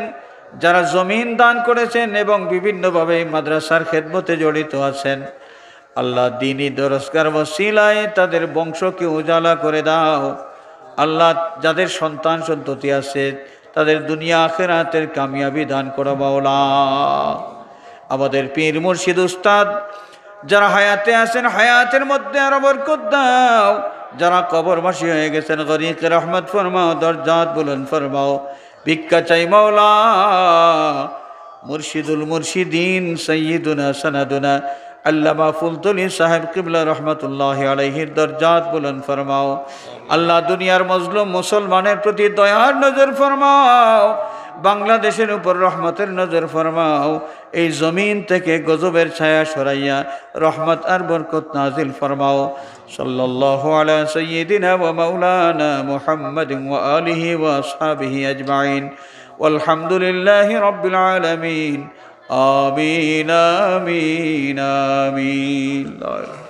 যারা জমিন দান করেছেন এবং বিভিন্নভাবে এই মাদ্রাসার খেদমতে জড়িত আছেন, আল্লাহ, দ্বীনি দরজগার ওসিলায় তাদের বংশকে উজালা করে দাও। আল্লাহ, যাদের সন্তান সন্ততি আছে, তাদের দুনিয়া আখিরাতের কামিয়াবি দান করো মাওলা। আমাদের পীর মুর্শিদ উস্তাদ যারা হায়াতে আছেন, হায়াতের মধ্যে আরো বরকত দাও। যারা কবরবাসী হয়ে গেছেন, গরিক রহমত ফরমাও, দরজাত বুলন্দ ফরমাও। ভিক্ষা চাই মাওলা। মুর্শিদুল মুর্শিদিন সৈয়দুনা সনদুনা আল্লামা ফুলতুলি সাহেব কিবলা রহমতুল্লাহ আলাইহির দরজাত বুলন্দ ফরমাও। আল্লাহ, দুনিয়ার মজলুম মুসলমানের প্রতি দয়ার নজর ফরমাও। বাংলাদেশের উপর রহমতের নজর ফরমাও। এই জমিন থেকে গজবের ছায়া সরাইয়া রহমত আর বরকত নাজিল ফরমাও। সাল্লাল্লাহু আলা সাইয়্যিদিনা ওয়া মাওলানা মুহাম্মাদিন ওয়া আলিহি ওয়া আসহাবিহি আজমাইন ওয়ালহামদুলিল্লাহি রাব্বিল আলামিন। আমিন আমিন আমিন।